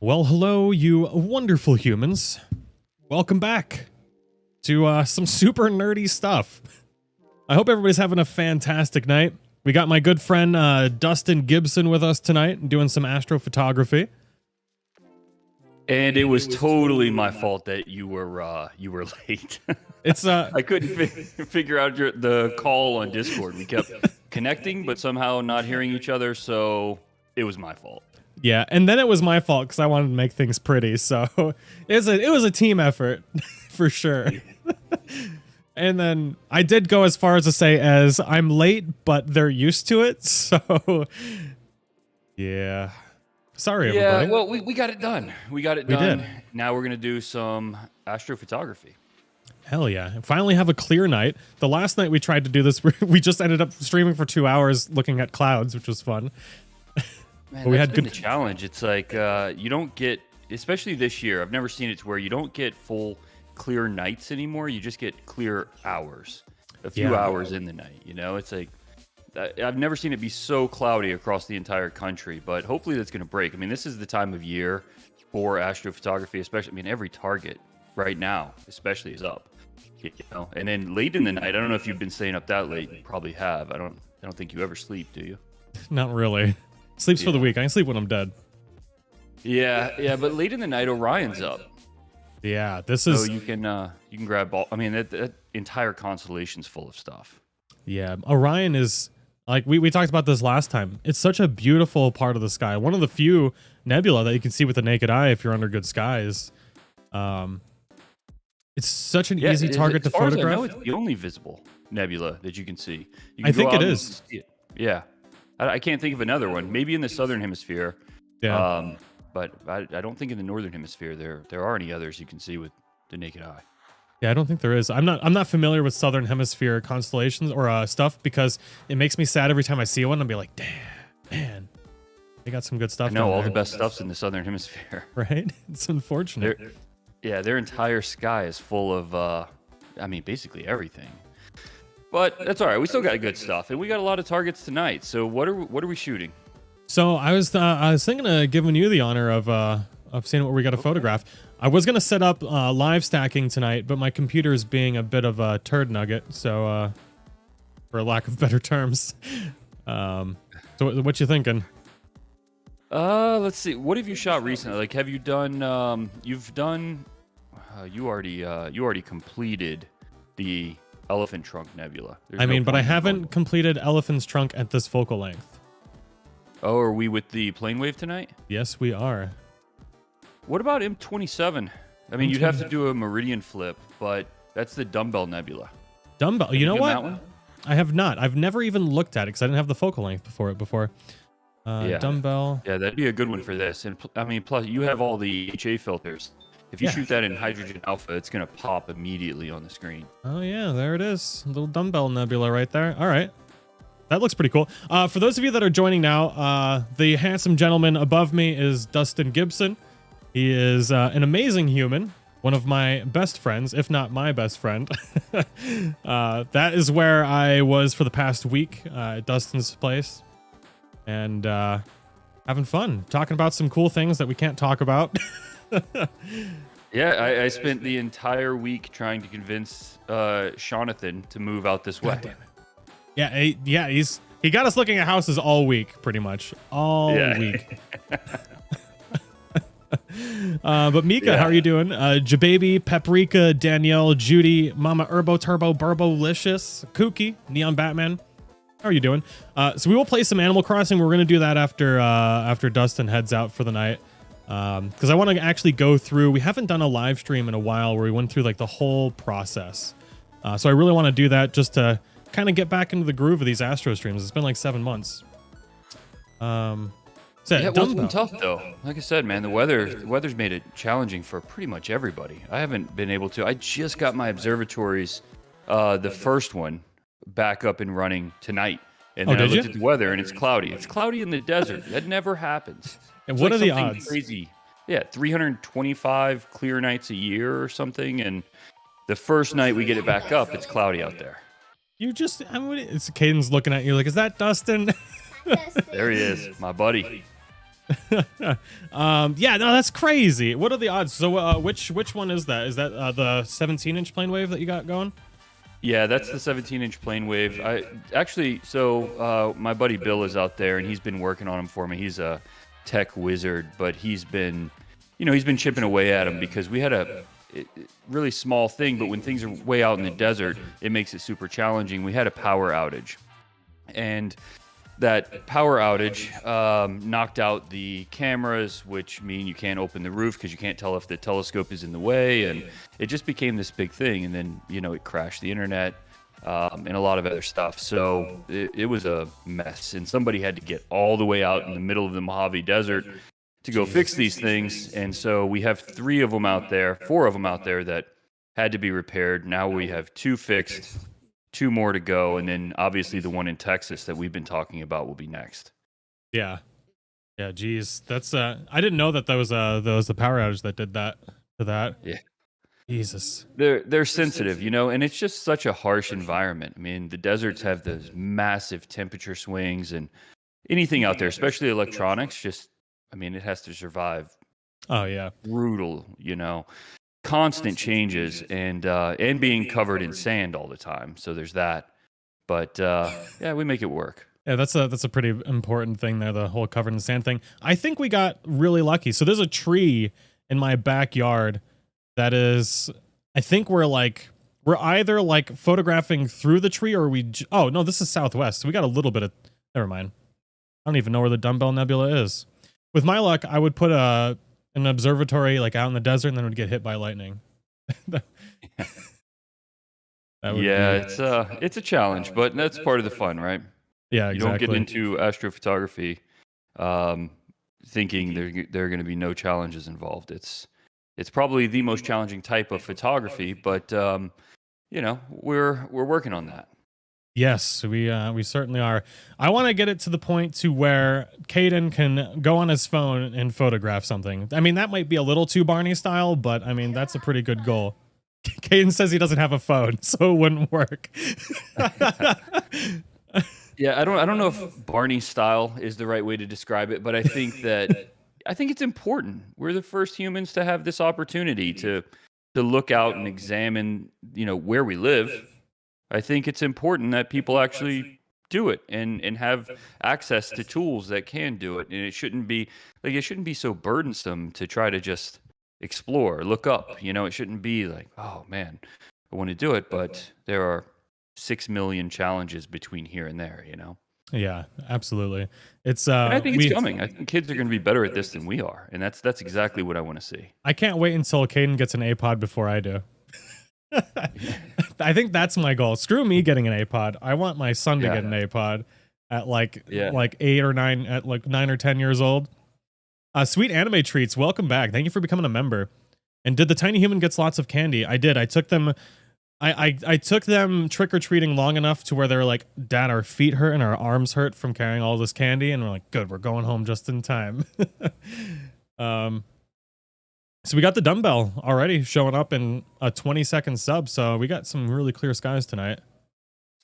Well, hello, you wonderful humans. Welcome back to some super nerdy stuff. I hope everybody's having a fantastic night. We got my good friend Dustin Gibson with us tonight doing some astrophotography. And it was totally my fault that you were late. It's I couldn't figure out the call on Discord. We kept connecting, but somehow not hearing each other, so it was my fault. Yeah, and then it was my fault because I wanted to make things pretty. So it was a team effort for sure. And then I did go as far as to say as I'm late, but they're used to it. So yeah. Sorry, everybody. Yeah, well, we got it done. We got it done. Did. Now we're going to do some astrophotography. Hell yeah. Finally have a clear night. The last night we tried to do this, we just ended up streaming for 2 hours looking at clouds, which was fun. Man, we had been the challenge. It's like you don't get, especially this year, I've never seen it to where you don't get full clear nights anymore. You just get clear hours, a few hours in the night. You know, it's like, I've never seen it be so cloudy across the entire country, but hopefully that's going to break. I mean, this is the time of year for astrophotography, especially. I mean, every target right now, especially, is up. You know, and then late in the night, I don't know if you've been staying up that late. You probably have. I don't think you ever sleep, do you? Not really. Sleeps for the week. I can sleep when I'm dead. Yeah, but late in the night, Orion's up. Yeah, this is. So you can grab all. I mean, that entire constellation's full of stuff. Yeah, Orion is. Like, we talked about this last time. It's such a beautiful part of the sky. One of the few nebula that you can see with the naked eye if you're under good skies. It's such an easy target to photograph. I know it's the only visible nebula that you can see. You can I think it is. Yeah. I can't think of another one. Maybe in the southern hemisphere. Yeah. But I don't think in the northern hemisphere there are any others you can see with the naked eye. Yeah, I don't think there is. I'm not familiar with southern hemisphere constellations or stuff because it makes me sad every time I see one. I'll be like, damn, man, they got some good stuff. I know all the best stuff's in the southern hemisphere. Right? It's unfortunate. Their entire sky is full of, I mean, basically everything. But that's all right. We still got good stuff, and we got a lot of targets tonight. So what are we shooting? So I was thinking of giving you the honor of seeing what we got to photograph. I was gonna set up live stacking tonight, but my computer is being a bit of a turd nugget. So, for lack of better terms, so what you thinking? Let's see. What have you shot recently? Like, have you done? You already completed the Elephant Trunk Nebula. But I haven't completed Elephant's Trunk at this focal length. Oh, are we with the plane wave tonight? Yes, we are. What about M27? I mean, you'd have to do a meridian flip, but that's the Dumbbell Nebula. Dumbbell? You know what? I have not. I've never even looked at it because I didn't have the focal length before. Dumbbell. Yeah, that'd be a good one for this. And I mean, plus you have all the HA filters. If you shoot that in hydrogen alpha, it's going to pop immediately on the screen. Oh, yeah, there it is. A little Dumbbell Nebula right there. All right. That looks pretty cool. For those of you that are joining now, the handsome gentleman above me is Dustin Gibson. He is an amazing human, one of my best friends, if not my best friend. That is where I was for the past week at Dustin's place. And having fun, talking about some cool things that we can't talk about. Yeah, I spent the entire week trying to convince Jonathan to move out this way. Yeah, he got us looking at houses all week, pretty much. All week. But Mika, how are you doing? Jababy, Paprika, Danielle, Judy, Mama Herbo, Turbo, Burbo-licious, Kooky, Neon Batman. How are you doing? So we will play some Animal Crossing. We're going to do that after Dustin heads out for the night. Because I want to actually go through. We haven't done a live stream in a while where we went through like the whole process. So I really want to do that just to kind of get back into the groove of these Astro streams. It's been like 7 months. It was been tough though. Like I said, man, the weather's made it challenging for pretty much everybody. I haven't been able to. I just got my observatories, the first one, back up and running tonight. And then I looked at the weather and it's cloudy. It's cloudy in the desert. That never happens. And what are the odds? Crazy. Yeah, 325 clear nights a year or something. And the first night we get it back up, it's cloudy out there. It's Caden's looking at you like, is that Dustin? There he is, my buddy. Yeah, no, that's crazy. What are the odds? So, which one is that? Is that the 17-inch plane wave that you got going? Yeah, that's the 17-inch plane wave. I actually, so my buddy Bill is out there, and he's been working on them for me. He's a tech wizard, but he's been chipping away at them because we had a really small thing, but when things are way out in the desert, it makes it super challenging. We had a power outage, and that power outage knocked out the cameras, which mean you can't open the roof because you can't tell if the telescope is in the way, and it just became this big thing. And then it crashed the internet and a lot of other stuff. So it was a mess, and somebody had to get all the way out in the middle of the Mojave Desert to go fix these things. And so we have 4 of them out there that had to be repaired. Now we have 2 fixed, 2 more to go, and then obviously the one in Texas that we've been talking about will be next. Yeah, geez, that's I didn't know that was the power outage that did that to that. Yeah, Jesus, they're sensitive, and it's just such a harsh environment. I mean, the deserts have those massive temperature swings, and anything out there, especially electronics, it has to survive. Oh yeah, brutal, constant changes, and being covered in sand all the time. So there's that. But yeah, we make it work. Yeah, that's a pretty important thing there, the whole covered in sand thing. I think we got really lucky. So there's a tree in my backyard that is, I think we're either like photographing through the tree, or oh no, this is southwest. So we got a little bit of, never mind. I don't even know where the Dumbbell Nebula is. With my luck, I would put an observatory like out in the desert, and then it would get hit by lightning. It's a challenge, but that's part of the fun, right? Yeah, exactly. You don't get into astrophotography thinking there are going to be no challenges involved. It's probably the most challenging type of photography, but we're working on that. Yes, we certainly are. I want to get it to the point to where Caden can go on his phone and photograph something. I mean, that might be a little too Barney style, but I mean, that's a pretty good goal. Caden says he doesn't have a phone, so it wouldn't work. Yeah, I don't know if Barney style is the right way to describe it, but I think it's important. We're the first humans to have this opportunity to look out and examine, where we live. I think it's important that people actually do it and have access to tools that can do it. And it shouldn't be so burdensome to try to just explore, look up. It shouldn't be like, oh man, I want to do it, but there are 6 million challenges between here and there. Yeah, absolutely. It's and I think it's coming. I think kids are going to be better at this than we are, and that's exactly what I want to see. I can't wait until Caden gets an APOD before I do. I think that's my goal. Screw me getting an APOD. I want my son to get an APOD at like 8 or 9, at like 9 or 10 years old. Sweet Anime Treats, welcome back. Thank you for becoming a member. And did the tiny human gets lots of candy? I did. I took them. I took them trick or treating long enough to where they're like, Dad, our feet hurt and our arms hurt from carrying all this candy, and we're like, good, we're going home just in time. So we got the dumbbell already showing up in a 20-second sub, so we got some really clear skies tonight.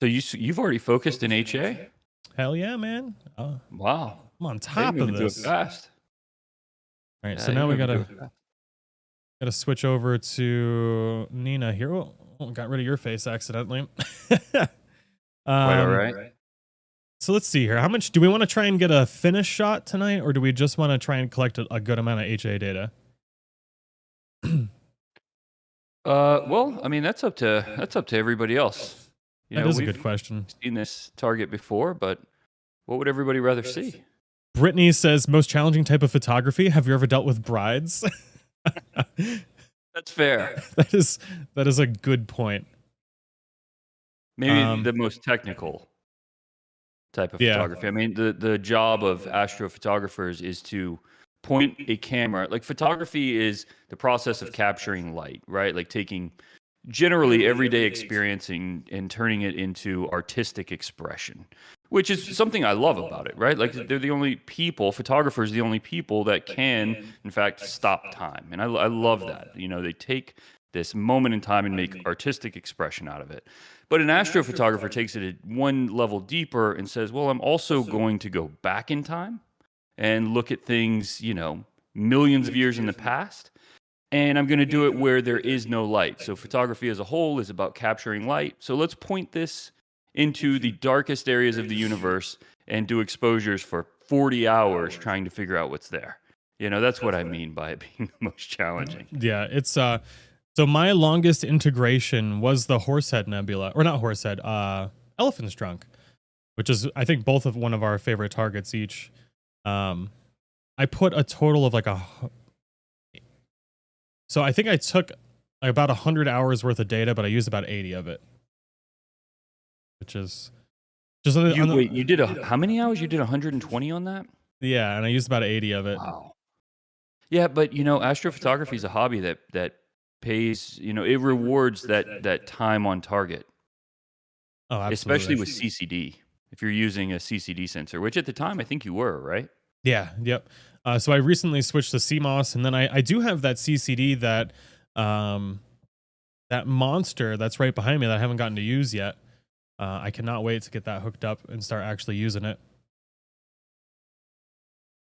So you've already focused in HA? Hell yeah, man! Wow, I'm on top of this. Do it fast. All right, so now we gotta switch over to Nina here. Oh, got rid of your face accidentally. Quite all right. So let's see here. How much do we want to try and get a finish shot tonight, or do we just want to try and collect a good amount of HA data? Well, I mean, that's up to everybody else. That is a good question. Seen this target before, but what would everybody rather see? Brittany says, most challenging type of photography. Have you ever dealt with brides? That's fair. That is a good point. Maybe the most technical type of photography. I mean, the job of astrophotographers is to point a camera. Like, photography is the process of capturing light, right? Like taking generally everyday experience and turning it into artistic expression, which is something I love about it, right? Like, they're the only people, photographers, the only people that can, in fact, stop time. And I love that. They take this moment in time and make artistic expression out of it. But an astrophotographer takes it one level deeper and says, well, I'm also going to go back in time and look at things, millions of years in the past. And I'm going to do it where there is no light. So photography as a whole is about capturing light. So let's point this into the darkest areas of the universe and do exposures for 40 hours trying to figure out what's there. That's what I mean by it being the most challenging. Yeah, it's so my longest integration was the Horsehead Nebula, or not Horsehead, Elephant's Trunk, which is, I think, both of one of our favorite targets each. I put a total of so I think I took about 100 hours worth of data, but I used about 80 of it, which is just you did how many hours? You did 120 on that? Yeah, and I used about 80 of it. Wow. Yeah, but astrophotography is a hobby that pays, it rewards that time on target. Oh, absolutely. Especially with CCD. If you're using a CCD sensor, which at the time I think you were, right? Yeah, yep. So I recently switched to CMOS, and then I do have that CCD that monster that's right behind me that I haven't gotten to use yet. I cannot wait to get that hooked up and start actually using it.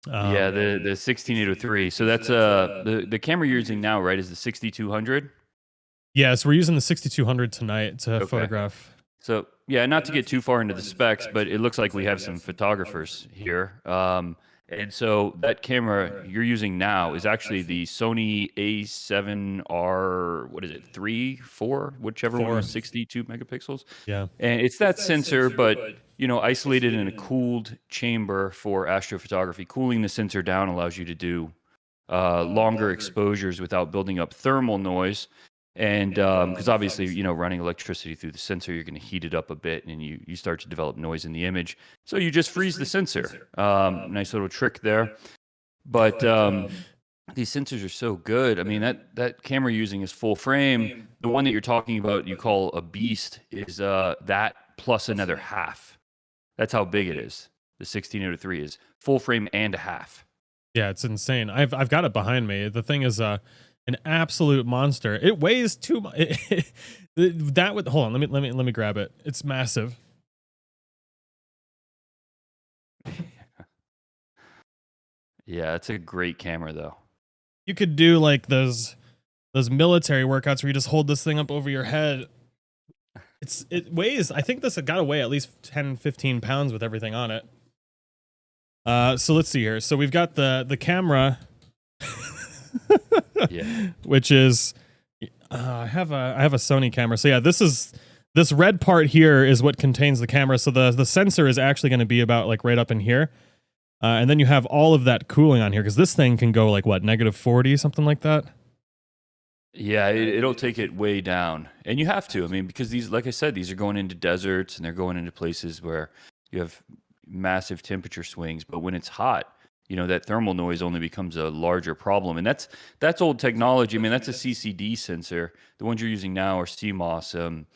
Yeah, the 16803. So that's the camera you're using now, right? Is the 6200? Yeah, so we're using the 6200 tonight to photograph. So yeah, not to get too far into the specs, but it looks like we have some photographers here. And so that camera you're using now is actually the Sony A7R, what is it, 3, 4, whichever one was 62 megapixels. Yeah. And it's that sensor, but isolated in a cooled chamber for astrophotography. Cooling the sensor down allows you to do longer exposures without building up thermal noise. And because obviously, running electricity through the sensor, you're going to heat it up a bit and you start to develop noise in the image. So you just freeze the sensor. Nice little trick there. But these sensors are so good. I mean, that camera you're using is full frame. The one that you're talking about, you call a beast, is that plus another half. That's how big it is. The 1603 is full frame and a half. Yeah, it's insane. I've got it behind me. The thing is an absolute monster. It weighs too much. Hold on, let me grab it. It's massive. Yeah, it's a great camera though. You could do like those military workouts where you just hold this thing up over your head. It weighs, I think this has got to weigh at least 10-15 pounds with everything on it. So let's see here. So we've got the camera. Yeah. Which is I have a Sony camera. So yeah, this red part here is what contains the camera. So the sensor is actually going to be about like right up in here. And then you have all of that cooling on here because this thing can go like what, -40, something like that. Yeah, it'll take it way down. And you have to. I mean, because these, like I said, these are going into deserts and they're going into places where you have massive temperature swings. But when it's hot, that thermal noise only becomes a larger problem. And that's old technology. I mean, that's a CCD sensor. The ones you're using now are CMOS.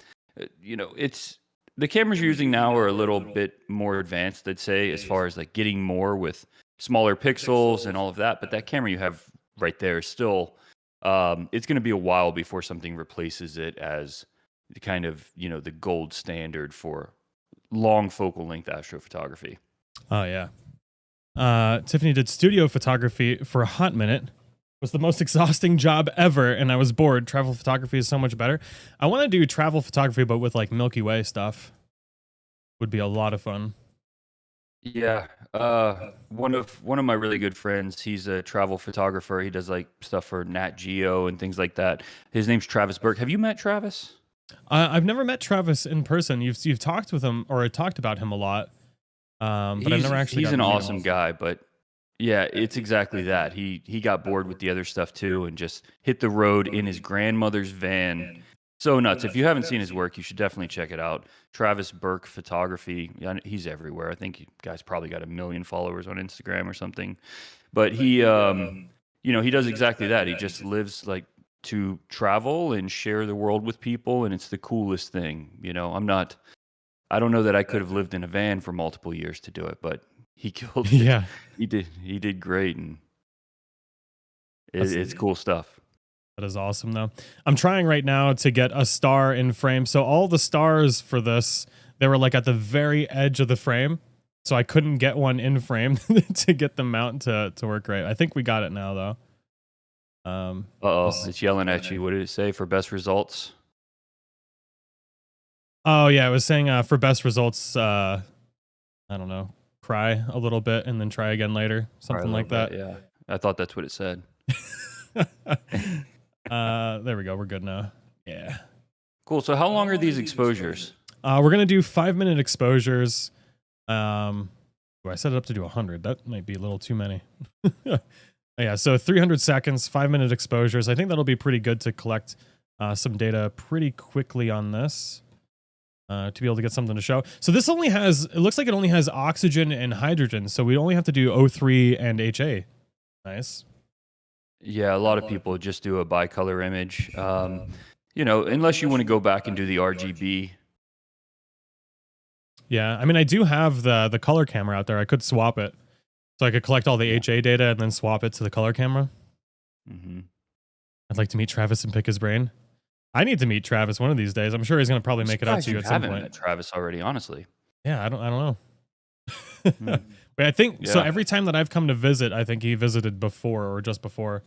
It's the cameras you're using now are a little bit more advanced, I'd say, as far as like getting more with smaller pixels and all of that. But that camera you have right there is still, it's going to be a while before something replaces it as the kind of, the gold standard for long focal length astrophotography. Oh, yeah. Tiffany did studio photography for a hot minute. It was the most exhausting job ever, and I was bored. Travel photography is so much better. I want to do travel photography, but with like Milky Way stuff. Would be a lot of fun. Yeah. One of my really good friends, he's a travel photographer. He does like stuff for Nat Geo and things like that. His name's Travis Burke. Have you met Travis? I've never met Travis in person. You've talked with him or talked about him a lot. But I've never actually. He's an awesome guy, but yeah, it's exactly that. He got bored with the other stuff too, and just hit the road in his grandmother's van. So nuts. If you haven't seen his work, you should definitely check it out. Travis Burke Photography. He's everywhere. I think you guys probably got 1 million followers on Instagram or something. But he, he does exactly that. He just lives like to travel and share the world with people, and it's the coolest thing. I don't know that I could have lived in a van for multiple years to do it, but he killed it. Yeah. He did great, and it's cool stuff. That is awesome, though. I'm trying right now to get a star in frame. So all the stars for this, they were like at the very edge of the frame. so I couldn't get one in frame to get the mount to work right. I think we got it now though. It's yelling at you. What did it say for best results? Oh yeah, it was saying for best results, I don't know, cry a little bit and then try again later, something like that. Yeah, I thought that's what it said. There we go. We're good now. Yeah. Cool. So how long are these exposures? We're gonna do 5-minute exposures. I set it up to do 100. That might be a little too many. Yeah, so 300 seconds, 5-minute exposures. I think that'll be pretty good to collect some data pretty quickly on this to be able to get something to show. So this only has, it looks like it only has oxygen and hydrogen. So we only have to do O3 and HA. Nice. Yeah, a lot of people just do a bicolor image. You know, unless you want to go back and do the RGB. Yeah, I mean, I do have the color camera out there. I could swap it. So I could collect all the HA data and then swap it to the color camera. Mm-hmm. I'd like to meet Travis and pick his brain. I need to meet Travis one of these days. I'm sure he's going to probably make it out to you at some point. Met Travis already, honestly. Yeah, I don't know. But I think so. Every time that I've come to visit, I think he visited before or just before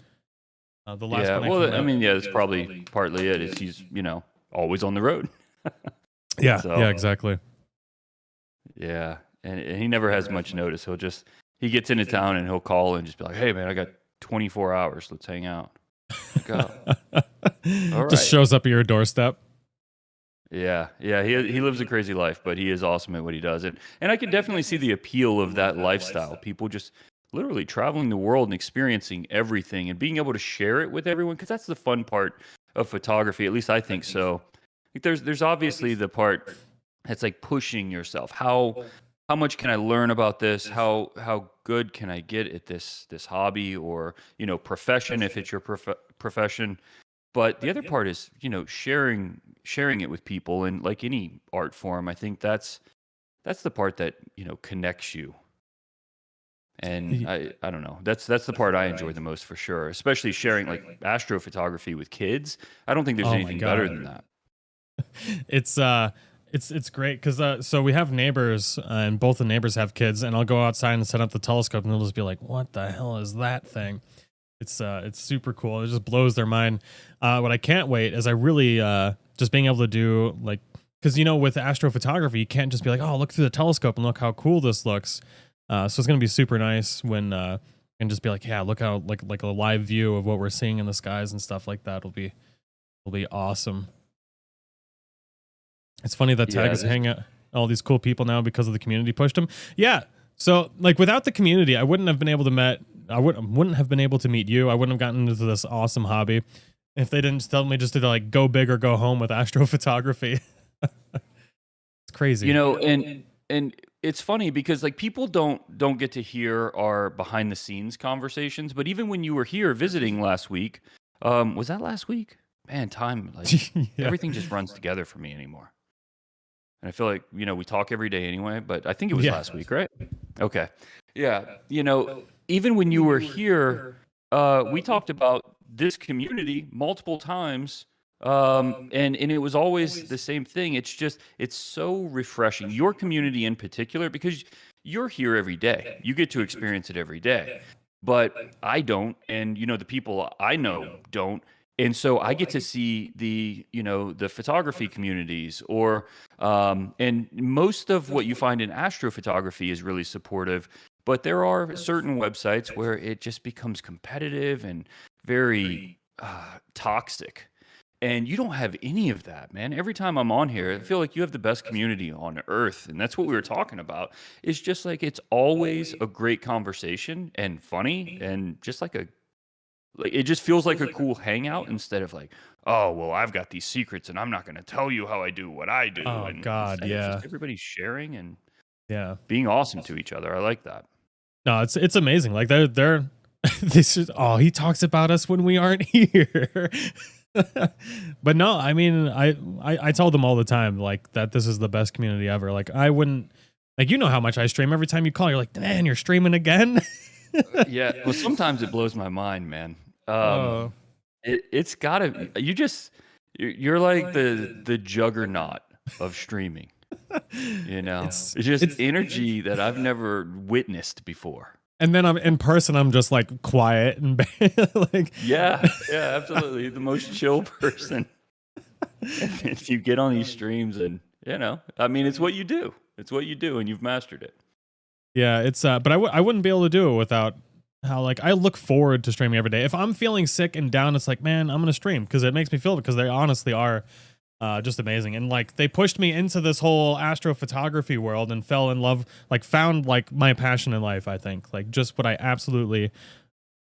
the last. Yeah, well, I mean, yeah, that's probably partly it. Is he's always on the road. Yeah, yeah, exactly. Yeah, and he never has much notice. He gets into town and he'll call and just be like, "Hey, man, I got 24 hours. Let's hang out." Go. All just shows up at your doorstep. Yeah. He lives a crazy life, but he is awesome at what he does. And I can definitely see the appeal of that lifestyle. People just literally traveling the world and experiencing everything and being able to share it with everyone, because that's the fun part of photography. At least I think so. There's obviously the part that's like pushing yourself. How much can I learn about this? How good can I get at this hobby or profession, if it's your profession? But the other part is sharing it with people, and like any art form, I think that's the part that connects you. And I don't know, that's the part I enjoy the most, for sure, especially sharing like astrophotography with kids. I don't think there's anything better than that. It's great because so we have neighbors and both the neighbors have kids, and I'll go outside and set up the telescope and they'll just be like, "What the hell is that thing?" It's super cool. It just blows their mind. What I can't wait is I really just being able to do, like, because with astrophotography you can't just be like, "Oh, look through the telescope and look how cool this looks." So it's gonna be super nice when and just be like, "Yeah, look how like a live view of what we're seeing in the skies and stuff like that." Will be awesome. It's funny that Tag is hanging out all these cool people now because of the community pushed him. Yeah. So like without the community, I wouldn't have been able to meet you. I wouldn't have gotten into this awesome hobby if they didn't tell me just to like go big or go home with astrophotography. It's crazy. And it's funny because like people don't get to hear our behind the scenes conversations, but even when you were here visiting last week, was that last week? Man, time, like everything just runs together for me anymore. And I feel like, we talk every day anyway, but I think it was last week, right? Okay. Yeah. Even when you were here, we talked about this community multiple times. And it was always the same thing. It's so refreshing. Your community in particular, because you're here every day. You get to experience it every day. But I don't, and the people I know don't. And so I get to see the photography communities, or and most of what you find in astrophotography is really supportive, but there are certain websites where it just becomes competitive and very toxic. And you don't have any of that, man. Every time I'm on here, I feel like you have the best community on earth. And that's what we were talking about. It's just like, it's always a great conversation and funny, and just like it just feels like a cool hangout, instead of like, "Oh, well, I've got these secrets and I'm not going to tell you how I do what I do." Oh, and God, yeah. Just everybody's sharing and being awesome to each other. I like that. No, it's amazing. Like they're this is he talks about us when we aren't here. But no, I mean, I tell them all the time like that this is the best community ever. Like I wouldn't, like, how much I stream. Every time you call, you're like, "Man, you're streaming again." Yeah, well, sometimes it blows my mind, man. It's gotta, you're like the juggernaut of streaming. It's just energy that I've never witnessed before. And then I'm in person, I'm just like quiet and like yeah, absolutely, the most chill person. And you get on these streams, and I mean, it's what you do. It's what you do, and you've mastered it. Yeah, it's but I wouldn't be able to do it without how like I look forward to streaming every day. If I'm feeling sick and down, it's like, man, I'm gonna stream because it makes me feel, because they honestly are just amazing. And like they pushed me into this whole astrophotography world and fell in love, like found like my passion in life. I think like just what I absolutely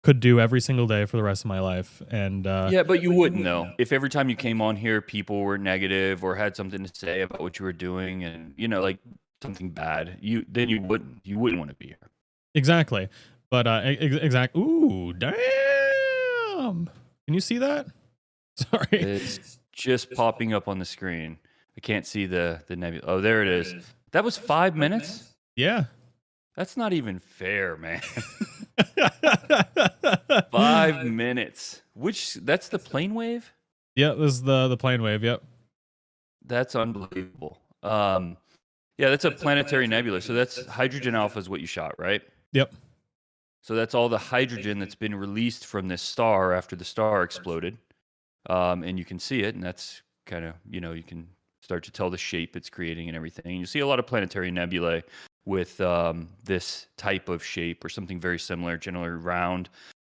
could do every single day for the rest of my life. And yeah, but you wouldn't though. If every time you came on here, people were negative or had something to say about what you were doing, and like something bad, you wouldn't want to be here. Exactly. But ooh, damn. Can you see that? Sorry. It's just popping up on the screen. I can't see the nebula. Oh, there it is. That was 5 minutes? Yeah. That's not even fair, man. 5 minutes. That's the plane wave? Yeah, this is the plane wave, yep. That's unbelievable. Yeah, that's a planetary nebula. So that's hydrogen alpha is what you shot, right? Yep. So that's all the hydrogen that's been released from this star after the star exploded. And you can see it, and that's kind of, you can start to tell the shape it's creating and everything. And you see a lot of planetary nebulae with this type of shape or something very similar, generally round.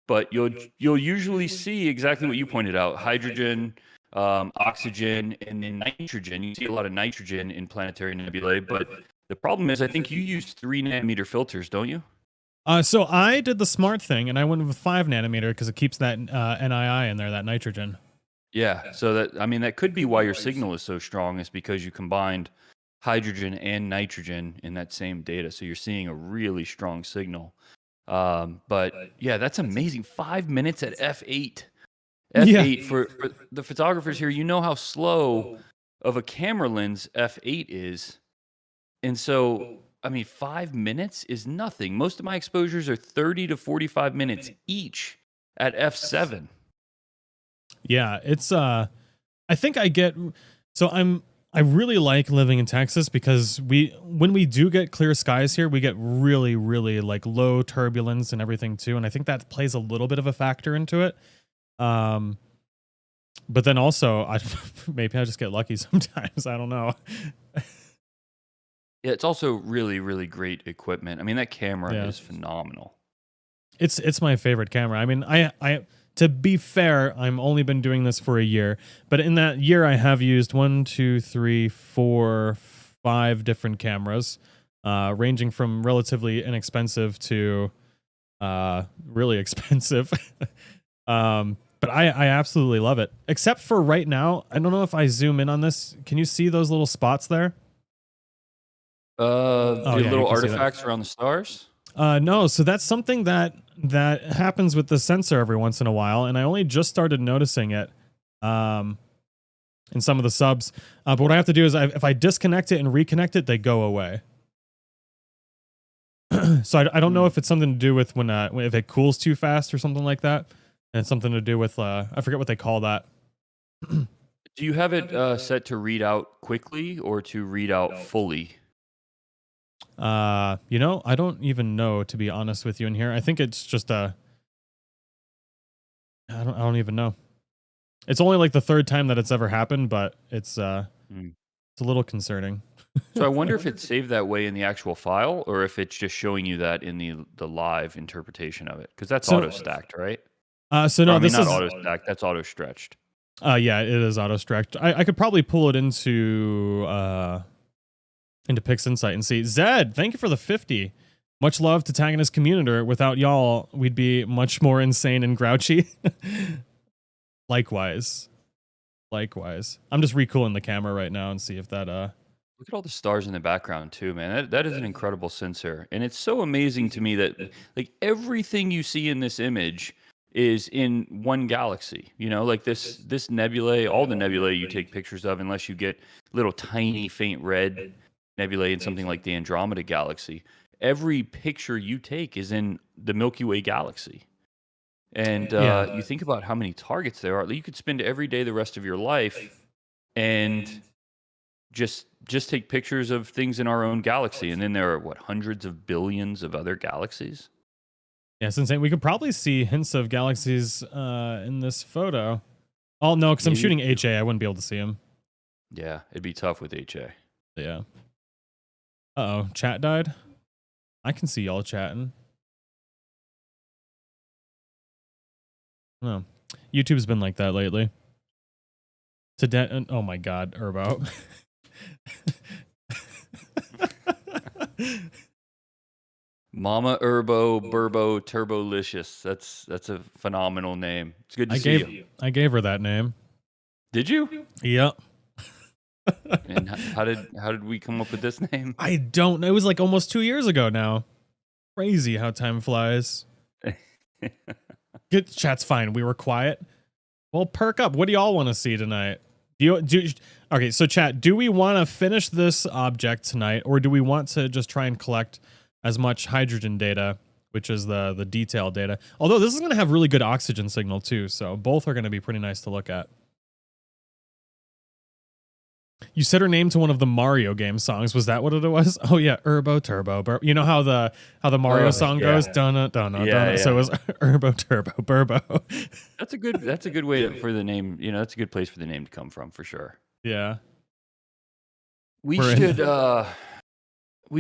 But you'll usually see exactly what you pointed out: hydrogen, oxygen, and then nitrogen. You see a lot of nitrogen in planetary nebulae, but the problem is I think you use 3 nanometer filters, don't you? So I did the smart thing, and I went with 5 nanometer because it keeps that NII in there, that nitrogen. Yeah, so that could be why your signal is so strong, is because you combined hydrogen and nitrogen in that same data. So you're seeing a really strong signal. But yeah, that's amazing. 5 minutes at f8. F8 for the photographers here, you know how slow of a camera lens f8 is. And so, I mean, 5 minutes is nothing. Most of my exposures are 30 to 45 minutes each at f7. Yeah, it's I think I really like living in Texas because when we do get clear skies here, we get really, really like low turbulence and everything too. And I think that plays a little bit of a factor into it. But then also maybe I just get lucky sometimes. I don't know. Yeah, it's also really, really great equipment. I mean, that camera is phenomenal. It's my favorite camera. I mean, I to be fair, I'm only been doing this for a year, but in that year I have used 1, 2, 3, 4, 5 different cameras, ranging from relatively inexpensive to really expensive. But I absolutely love it. Except for right now, I don't know if I zoom in on this. Can you see those little spots there? Little artifacts around the stars? No, so that's something that happens with the sensor every once in a while, and I only just started noticing it in some of the subs. But what I have to do is if I disconnect it and reconnect it, they go away. So I don't know if it's something to do with when if it cools too fast or something like that. And it's something to do with I forget what they call that. Do you have it set to read out quickly or to read out fully? I don't even know, to be honest with you in here. I think it's just I don't even know. It's only like the 3rd time that it's ever happened, but it's a little concerning. So I wonder if it's saved that way in the actual file, or if it's just showing you that in the live interpretation of it, because that's auto stacked, right? So no, this is not auto stacked. That's auto stretched. Yeah, it is auto stretched. I could probably pull it into PixInsight and see. Zed, thank you for the 50. Much love to Tag and his community. Without y'all, we'd be much more insane and grouchy. Likewise. I'm just recooling the camera right now and see if that Look at all the stars in the background too, man. That is an incredible sensor. And it's so amazing to me that like everything you see in this image is in one galaxy. Like this nebulae, all the nebulae you take pictures of, unless you get little tiny faint red nebulae in something like the Andromeda galaxy, every picture you take is in the Milky Way galaxy. And you think about how many targets there are. You could spend every day the rest of your life, and just take pictures of things in our own galaxy, and then there are what, hundreds of billions of other galaxies. Yeah, it's insane. We could probably see hints of galaxies in this photo. Oh no, because I'm shooting HA. I wouldn't be able to see them. Yeah, it'd be tough with HA. Yeah. Uh-oh, chat died. I can see y'all chatting. No, YouTube's been like that lately. Oh my God, Urbo. Mama Urbo Burbo Turbolicious. That's a phenomenal name. It's good to see you. I gave her that name. Did you? Yep. And how did we come up with this name? I don't know. It was like almost 2 years ago now. Crazy how time flies. Good, chat's fine. We were quiet. Well, perk up. What do y'all want to see tonight? Okay, so chat, do we want to finish this object tonight, or do we want to just try and collect as much hydrogen data, which is the detailed data? Although this is going to have really good oxygen signal too, so both are going to be pretty nice to look at. You said her name to one of the Mario game songs. Was that what it was? Oh yeah, Urbo Turbo Burbo. You know how the Mario song goes? Donna Donna Donna. So it was Urbo Turbo Burbo. That's a good way for the name. You know, that's a good place for the name to come from for sure. Yeah. We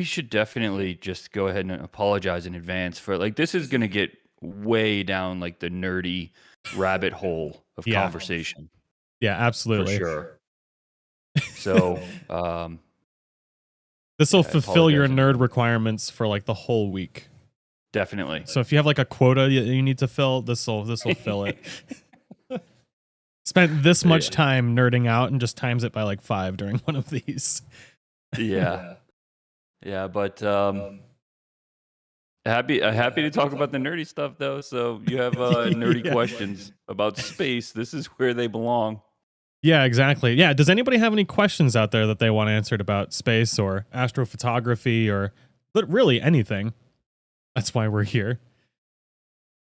should definitely just go ahead and apologize in advance for, like, this is going to get way down like the nerdy rabbit hole of conversation. Yeah, absolutely. For sure. So this will fulfill your nerd requirements for like the whole week. Definitely. So if you have like a quota you need to fill, this will fill it. Spent this much time nerding out and just times it by like 5 during one of these. Yeah. Yeah, but happy to talk about the nerdy stuff though. So you have nerdy questions about space. This is where they belong. Yeah, exactly. Yeah, does anybody have any questions out there that they want answered about space or astrophotography or really anything? That's why we're here.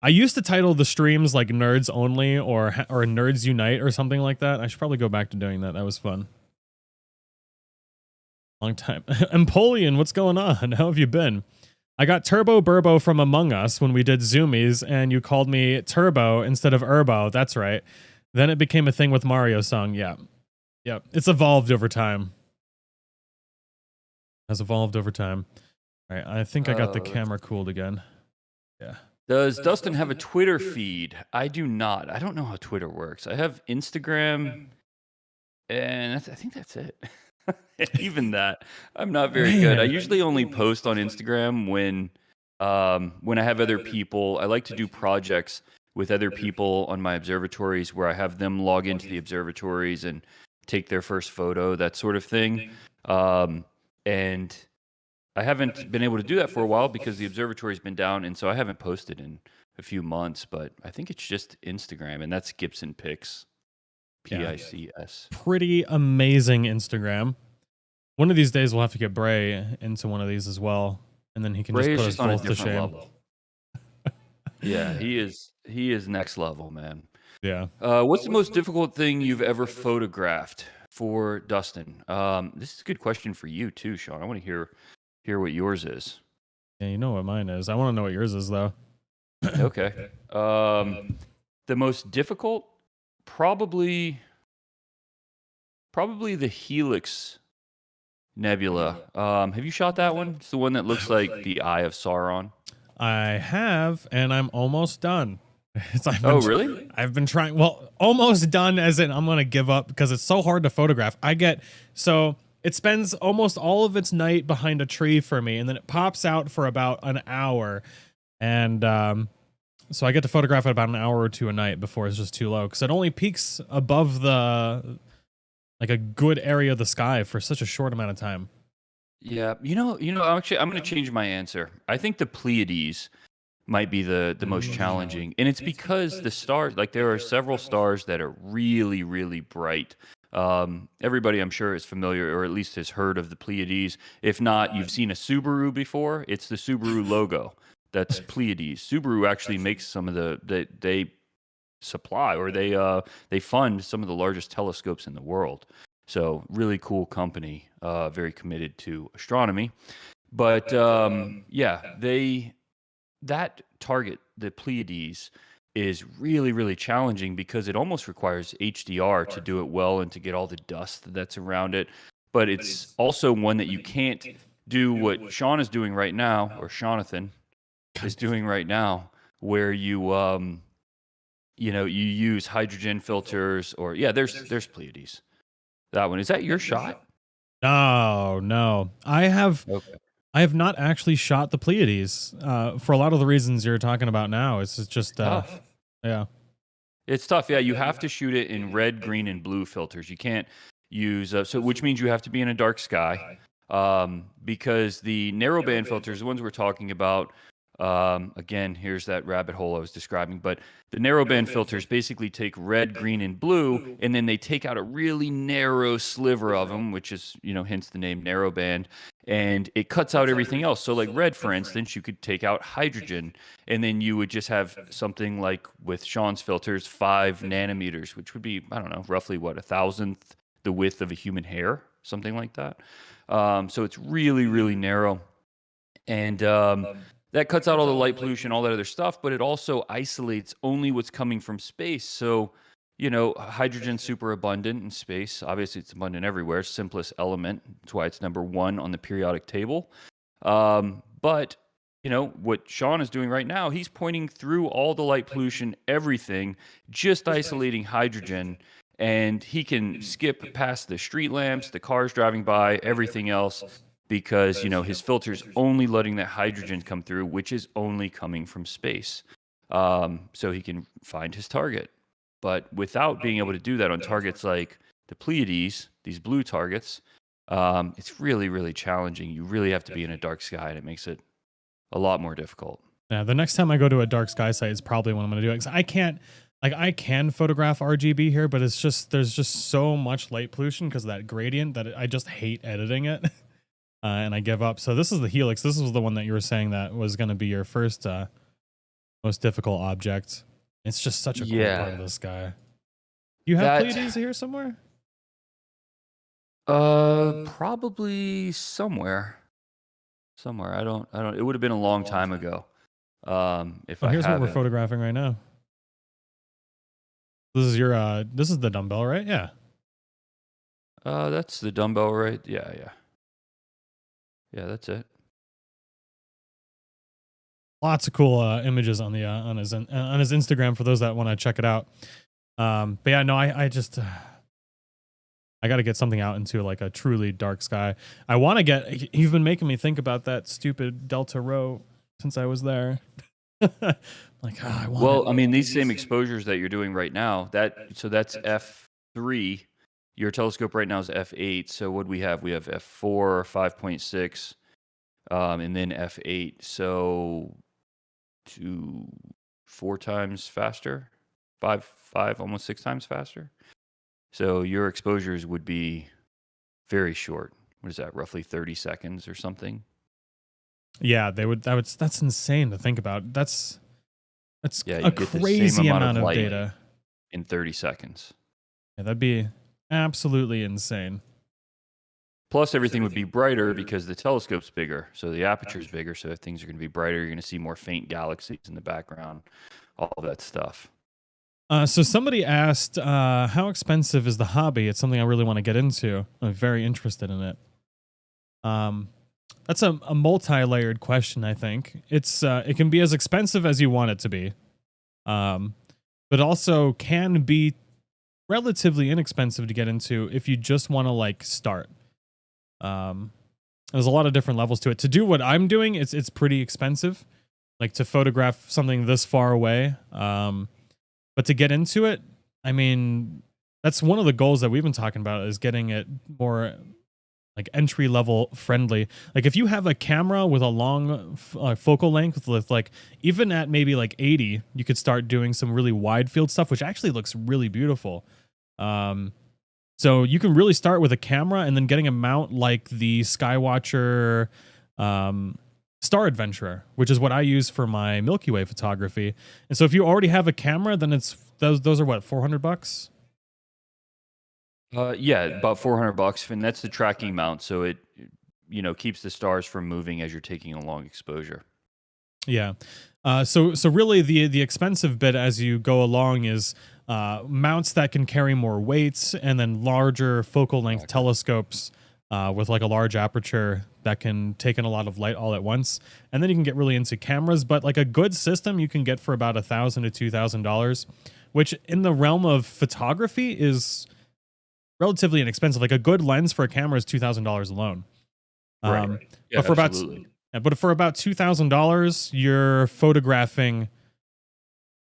I used to title the streams like Nerds Only or Nerds Unite or something like that. I should probably go back to doing that. That was fun. Long time. Empoleon, what's going on? How have you been? I got Turbo Burbo from Among Us when we did Zoomies, and you called me Turbo instead of Urbo. That's right. Then it became a thing with Mario song. Yeah. Yep. It's evolved over time. Has evolved over time. All right. I think I got the camera cooled again. Yeah. Does Dustin have a Twitter feed? I do not. I don't know how Twitter works. I have Instagram, and I think that's it. Even that, I'm not very good. I usually only post on Instagram when I have other people. I like to do projects with other people on my observatories where I have them log into the observatories and take their first photo, that sort of thing. And I haven't been able to do that for a while because the observatory's been down, and so I haven't posted in a few months, but I think it's just Instagram, and that's Gibson Pics. Pics. Pretty amazing Instagram. One of these days we'll have to get Bray into one of these as well, and then he can Bray just put us both to shame. Level. Yeah, he is next level, man. Yeah. What's the most difficult thing you've ever photographed for Dustin? This is a good question for you too, Sean. I want to hear what yours is. Yeah, you know what mine is. I want to know what yours is though. Okay. The most difficult, probably the Helix Nebula. Have you shot that one? It's the one that looks like the Eye of Sauron. I have, and I'm almost done. Really? I've been trying. Well, almost done, as in I'm gonna give up because it's so hard to photograph. So it spends almost all of its night behind a tree for me, and then it pops out for about an hour, and so I get to photograph it about an hour or two a night before it's just too low because it only peaks above like a good area of the sky for such a short amount of time. Yeah, actually, I'm going to change my answer. I think the Pleiades might be the most challenging, and it's because the stars, like there are several stars that are really, really bright. Everybody, I'm sure, is familiar, or at least has heard of the Pleiades. If not, you've seen a Subaru before. It's the Subaru logo. That's Pleiades. Subaru actually makes some of they supply, or they fund some of the largest telescopes in the world. So really cool company, very committed to astronomy. But yeah, that target, the Pleiades, is really, really challenging because it almost requires HDR to do it well and to get all the dust that's around it. But it's also one that you can't do what Sean is doing right now, or Jonathan is doing right now, where you you use hydrogen filters, or there's Pleiades. That one. Is that your shot? No. I have not actually shot the Pleiades for a lot of the reasons you're talking about now. It's just tough. Yeah. It's tough. Yeah, you have to shoot it in red, green, and blue filters. You can't use which means you have to be in a dark sky, because the narrowband filters, the ones we're talking about, again, here's that rabbit hole I was describing. But the narrowband filters basically take red, green, and blue, and then they take out a really narrow sliver of them, which is, hence the name narrowband, and it cuts out everything else. So like red, for instance, you could take out hydrogen, and then you would just have something like, with Sean's filters, 5 nanometers, which would be, I don't know, roughly what, 1,000th the width of a human hair, something like that. So it's really, really narrow. And that cuts out all the light pollution, all that other stuff, but it also isolates only what's coming from space. So, hydrogen's super abundant in space. Obviously, it's abundant everywhere. Simplest element. That's why it's number 1 on the periodic table. But, what Sean is doing right now, he's pointing through all the light pollution, everything, just isolating hydrogen. And he can skip past the street lamps, the cars driving by, everything else, because his filter's only letting that hydrogen come through, which is only coming from space. So he can find his target. But without being able to do that on targets like the Pleiades, these blue targets, it's really, really challenging. You really have to be in a dark sky, and it makes it a lot more difficult. Yeah, the next time I go to a dark sky site is probably when I'm going to do it. 'Cause I can photograph RGB here, but there's just so much light pollution because of that gradient that I just hate editing it. And I give up. So this is the Helix. This was the one that you were saying that was going to be your first most difficult object. It's just such a cool part of the sky. Do you have Pleiades here somewhere? Probably somewhere. I don't. It would have been a long time ago. Here's what we're photographing right now. This is your this is the dumbbell, right? Yeah. That's the dumbbell, right? Yeah. Yeah, that's it. Lots of cool images on the on his Instagram for those that want to check it out. But yeah, no, I just I got to get something out into like a truly dark sky. I want to get. You've been making me think about that stupid Delta Rho since I was there. I want. Well, I mean, these same exposures that you're doing right now. So that's f3. Your telescope right now is f8. So what do we have? We have f4, 5.6, and then f8. So 4 times faster, 5, almost 6 times faster. So your exposures would be very short. What is that? Roughly 30 seconds or something. Yeah, they would. That's insane to think about. That's a crazy amount of data in 30 seconds. Yeah, that'd be absolutely insane. Plus, everything would be brighter because the telescope's bigger, so the aperture's bigger. So if things are going to be brighter, you're going to see more faint galaxies in the background, all that stuff. So somebody asked, how expensive is the hobby? It's something I really want to get into. I'm very interested in it. That's a multi-layered question, I think. It can be as expensive as you want it to be, but also can be relatively inexpensive to get into if you just want to start. There's a lot of different levels to it. To do what I'm doing, it's pretty expensive, to photograph something this far away. But to get into it, I mean, that's one of the goals that we've been talking about, is getting it more entry level friendly. If you have a camera with a long focal length with even at maybe 80, you could start doing some really wide field stuff, which actually looks really beautiful. So you can really start with a camera and then getting a mount like the Skywatcher Star Adventurer, which is what I use for my Milky Way photography. And so if you already have a camera, then those are what, $400? Yeah, about $400, and that's the tracking mount, so it keeps the stars from moving as you're taking a long exposure. Yeah. So really the expensive bit as you go along is mounts that can carry more weights, and then larger focal length telescopes with like a large aperture that can take in a lot of light all at once. And then you can get really into cameras, but like a good system you can get for about $1,000 to $2,000, which in the realm of photography is relatively inexpensive. Like a good lens for a camera is $2,000 alone. Right. Yeah, but for absolutely. but for about $2,000, you're photographing.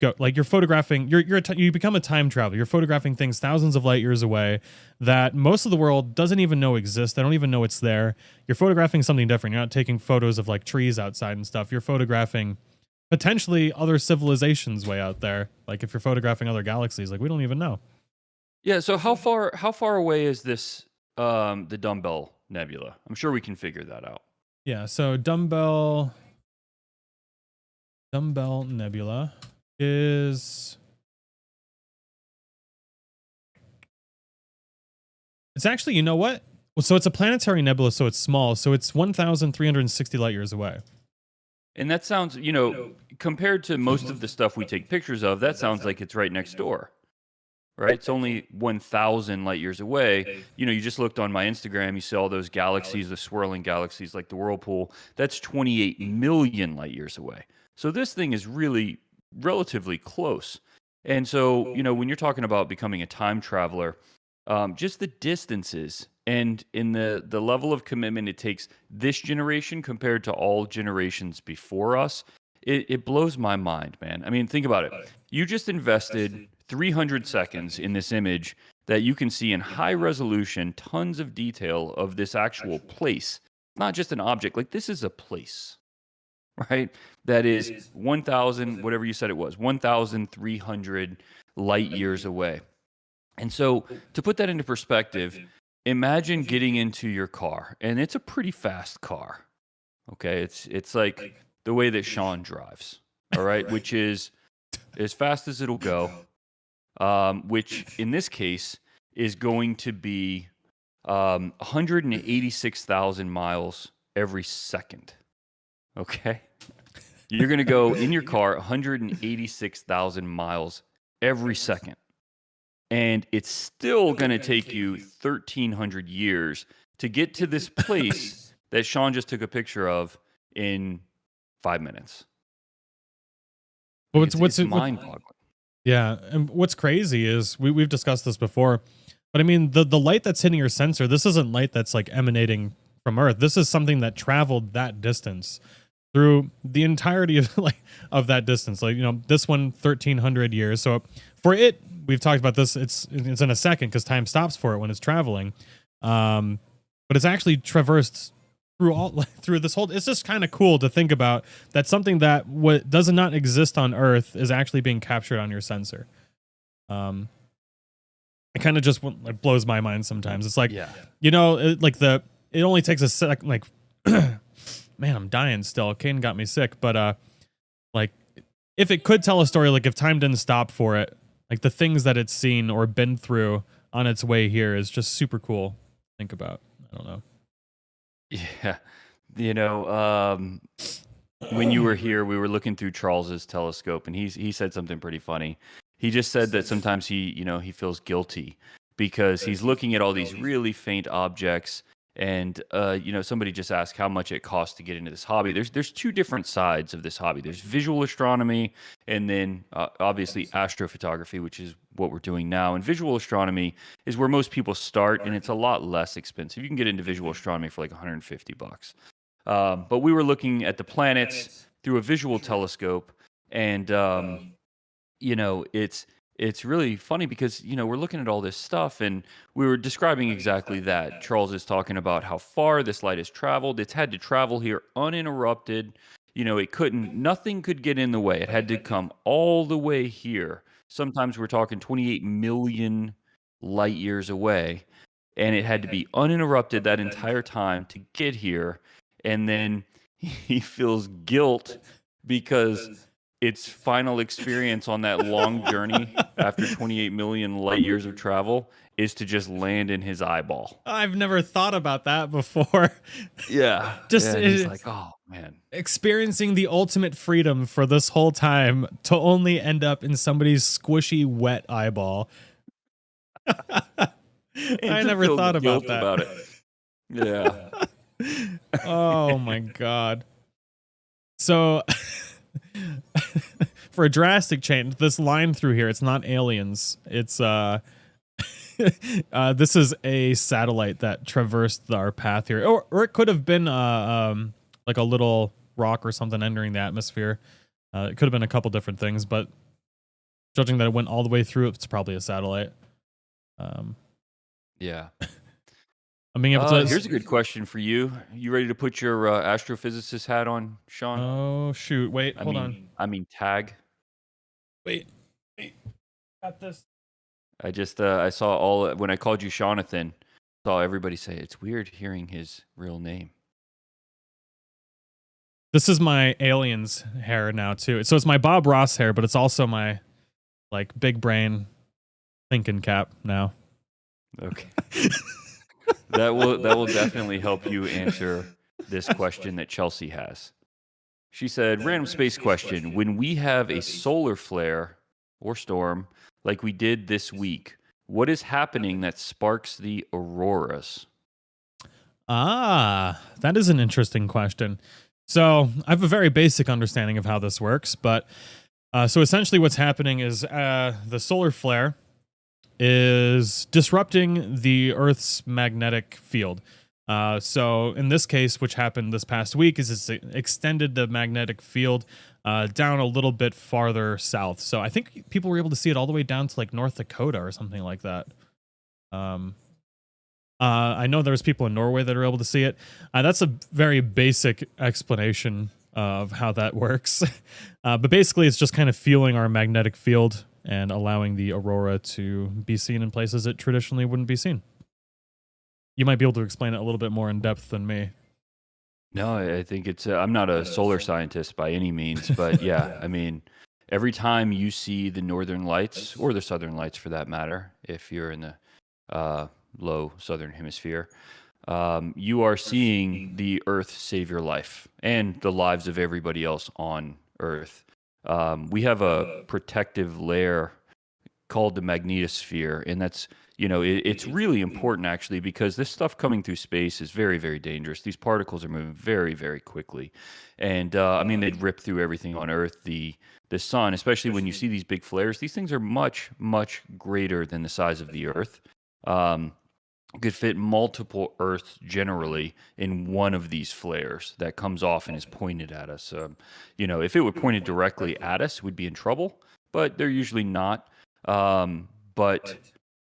You're photographing. You become a time traveler. You're photographing things thousands of light years away that most of the world doesn't even know exist. They don't even know it's there. You're photographing something different. You're not taking photos of like trees outside and stuff. You're photographing potentially other civilizations way out there. Like if you're photographing other galaxies, like we don't even know. Yeah. So how far away is this the Dumbbell Nebula? I'm sure we can figure that out. Yeah. So Dumbbell Nebula is, it's actually, you know what? Well, so it's a planetary nebula, so it's small. So it's 1,360 light years away. And that sounds, compared to most of the stuff we take pictures of, that sounds like it's right next door. Right? It's only 1,000 light years away. You just looked on my Instagram, you see all those galaxies, the swirling galaxies like the whirlpool. That's 28 million light years away. So this thing is really relatively close. And so, when you're talking about becoming a time traveler, just the distances and in the level of commitment it takes this generation compared to all generations before us, it blows my mind, man. I mean, think about it. You just invested 300 seconds in this image that you can see in high resolution, tons of detail of this actual place, not just an object. Like this is a place, right? That is 1,000, whatever you said it was, 1,300 light years away. And so to put that into perspective, imagine getting into your car, and it's a pretty fast car. Okay, it's like the way that Sean drives, all right, which is as fast as it'll go, which in this case is going to be 186,000 miles every second. Okay, you're going to go in your car 186,000 miles every second. And it's still going to take you 1,300 years to get to this place that Sean just took a picture of in 5 minutes. Well, it's mind-boggling. Yeah, and what's crazy is we've discussed this before, but I mean the light that's hitting your sensor, this isn't light that's like emanating from Earth. This is something that traveled that distance through the entirety of that distance. Like, this one 1,300 years. So for it, we've talked about this. It's in a second because time stops for it when it's traveling. But it's actually traversed through this whole. It's just kind of cool to think about that something that does not exist on Earth is actually being captured on your sensor. It kind of just blows my mind sometimes. It's like, it only takes a sec. Like, man, I'm dying still. Kane got me sick, but like, if it could tell a story, like if time didn't stop for it, like the things that it's seen or been through on its way here is just super cool to think about. I don't know. Yeah. When you were here, we were looking through Charles's telescope, and he said something pretty funny. He just said that sometimes he feels guilty because he's looking at all these really faint objects. And somebody just asked how much it costs to get into this hobby. There's two different sides of this hobby. There's visual astronomy, and then obviously astrophotography, which is what we're doing now. And visual astronomy is where most people start, and it's a lot less expensive. You can get into visual astronomy for like $150. But we were looking at the planets through a visual telescope, and it's really funny because, we're looking at all this stuff and we were describing exactly that. Charles is talking about how far this light has traveled. It's had to travel here uninterrupted. Nothing could get in the way. It had to come all the way here. Sometimes we're talking 28 million light years away, and it had to be uninterrupted that entire time to get here. And then he feels guilt because its final experience on that long journey after 28 million light years of travel is to just land in his eyeball. I've never thought about that before. Yeah. Just and he's like, oh, man. Experiencing the ultimate freedom for this whole time to only end up in somebody's squishy, wet eyeball. I never thought about that. Yeah. Oh, my God. So... for a drastic change, this line through here, it's not aliens. It's this is a satellite that traversed our path here, or it could have been like a little rock or something entering the atmosphere. It could have been a couple different things, but judging that it went all the way through, it's probably a satellite. Yeah. I'm being able to. Here's a good question for you. You ready to put your astrophysicist hat on, Sean? Oh shoot! Wait, hold on. I mean, tag. Wait. Got this. I just I saw when I called you Jonathan, saw everybody say it's weird hearing his real name. This is my aliens hair now too. So it's my Bob Ross hair, but it's also my like big brain thinking cap now. Okay. That will definitely help you answer this question that Chelsea has. She said, random space question. When we have a solar flare or storm like we did this week, what is happening that sparks the auroras? Ah, that is an interesting question. So I have a very basic understanding of how this works, but so essentially what's happening is the solar flare is disrupting the Earth's magnetic field. So in this case, which happened this past week, is it's extended the magnetic field down a little bit farther south. So I think people were able to see it all the way down to like North Dakota or something like that. I know there's people in Norway that are able to see it. That's a very basic explanation of how that works. But basically, it's just kind of fueling our magnetic field and allowing the aurora to be seen in places it traditionally wouldn't be seen. You might be able to explain it a little bit more in depth than me. No, I think it's... I'm not a solar scientist by any means, but yeah, I mean, every time you see the northern lights, or the southern lights for that matter, if you're in the low southern hemisphere, you are seeing the Earth save your life and the lives of everybody else on Earth. We have a protective layer called the magnetosphere, and that's, it's really important actually, because this stuff coming through space is very, very dangerous. These particles are moving very, very quickly, and I mean, they'd rip through everything on Earth. The sun, especially when you see these big flares, these things are much, much greater than the size of the Earth. Could fit multiple Earths generally in one of these flares that comes off and is pointed at us. If it were pointed directly at us, we'd be in trouble, but they're usually not. But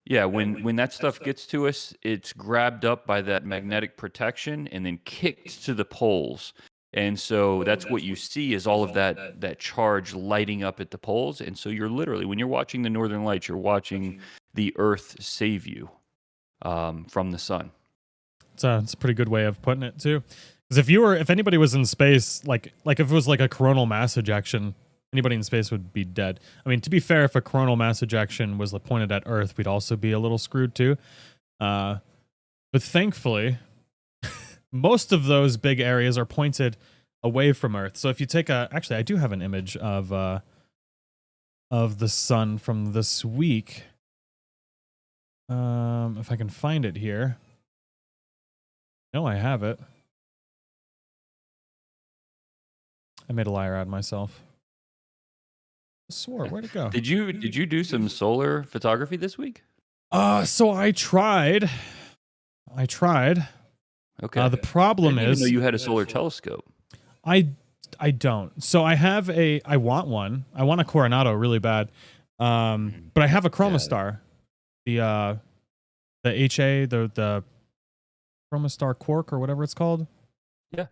yeah, when that stuff gets to us, it's grabbed up by that magnetic protection and then kicked to the poles. And so that's what you see is all of that charge lighting up at the poles. And so you're literally, when you're watching the Northern Lights, you're watching the Earth save you from the sun. It's a pretty good way of putting it too. Because if anybody was in space, like if it was like a coronal mass ejection, anybody in space would be dead. I mean, to be fair, if a coronal mass ejection was pointed at Earth, we'd also be a little screwed too. But thankfully, most of those big areas are pointed away from Earth. So if you take actually, I do have an image of the sun from this week. If I can find it here. No, I have it. I made a liar out of myself. I swore, where'd it go? Did you do some solar photography this week? So I tried. Okay. The problem is, know you had a solar telescope. I don't. So I want one. I want a Coronado really bad. But I have a Chromostar. The HA, the Chromostar Quark or whatever it's called. Yeah,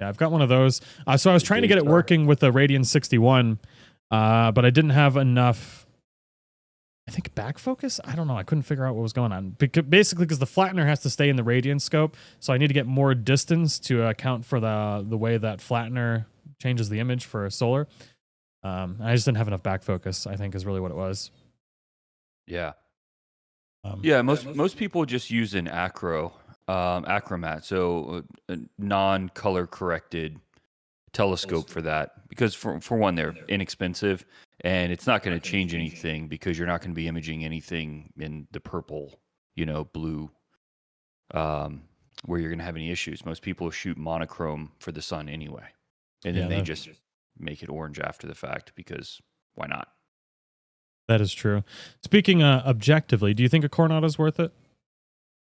I've got one of those. So I was trying to get it working with the Radian 61, but I didn't have enough. I think back focus. I don't know. I couldn't figure out what was going on. Basically, because the flattener has to stay in the radian scope, so I need to get more distance to account for the way that flattener changes the image for solar. I just didn't have enough back focus, I think is really what it was. Yeah. Yeah, most people just use an achromat, so a non-color corrected telescope for that, because for one, they're inexpensive, and it's not going to change anything because you're not going to be imaging anything in the purple, blue, where you're going to have any issues. Most people shoot monochrome for the sun anyway, and then they just make it orange after the fact because why not? That is true. Speaking objectively, do you think a Coronado is worth it?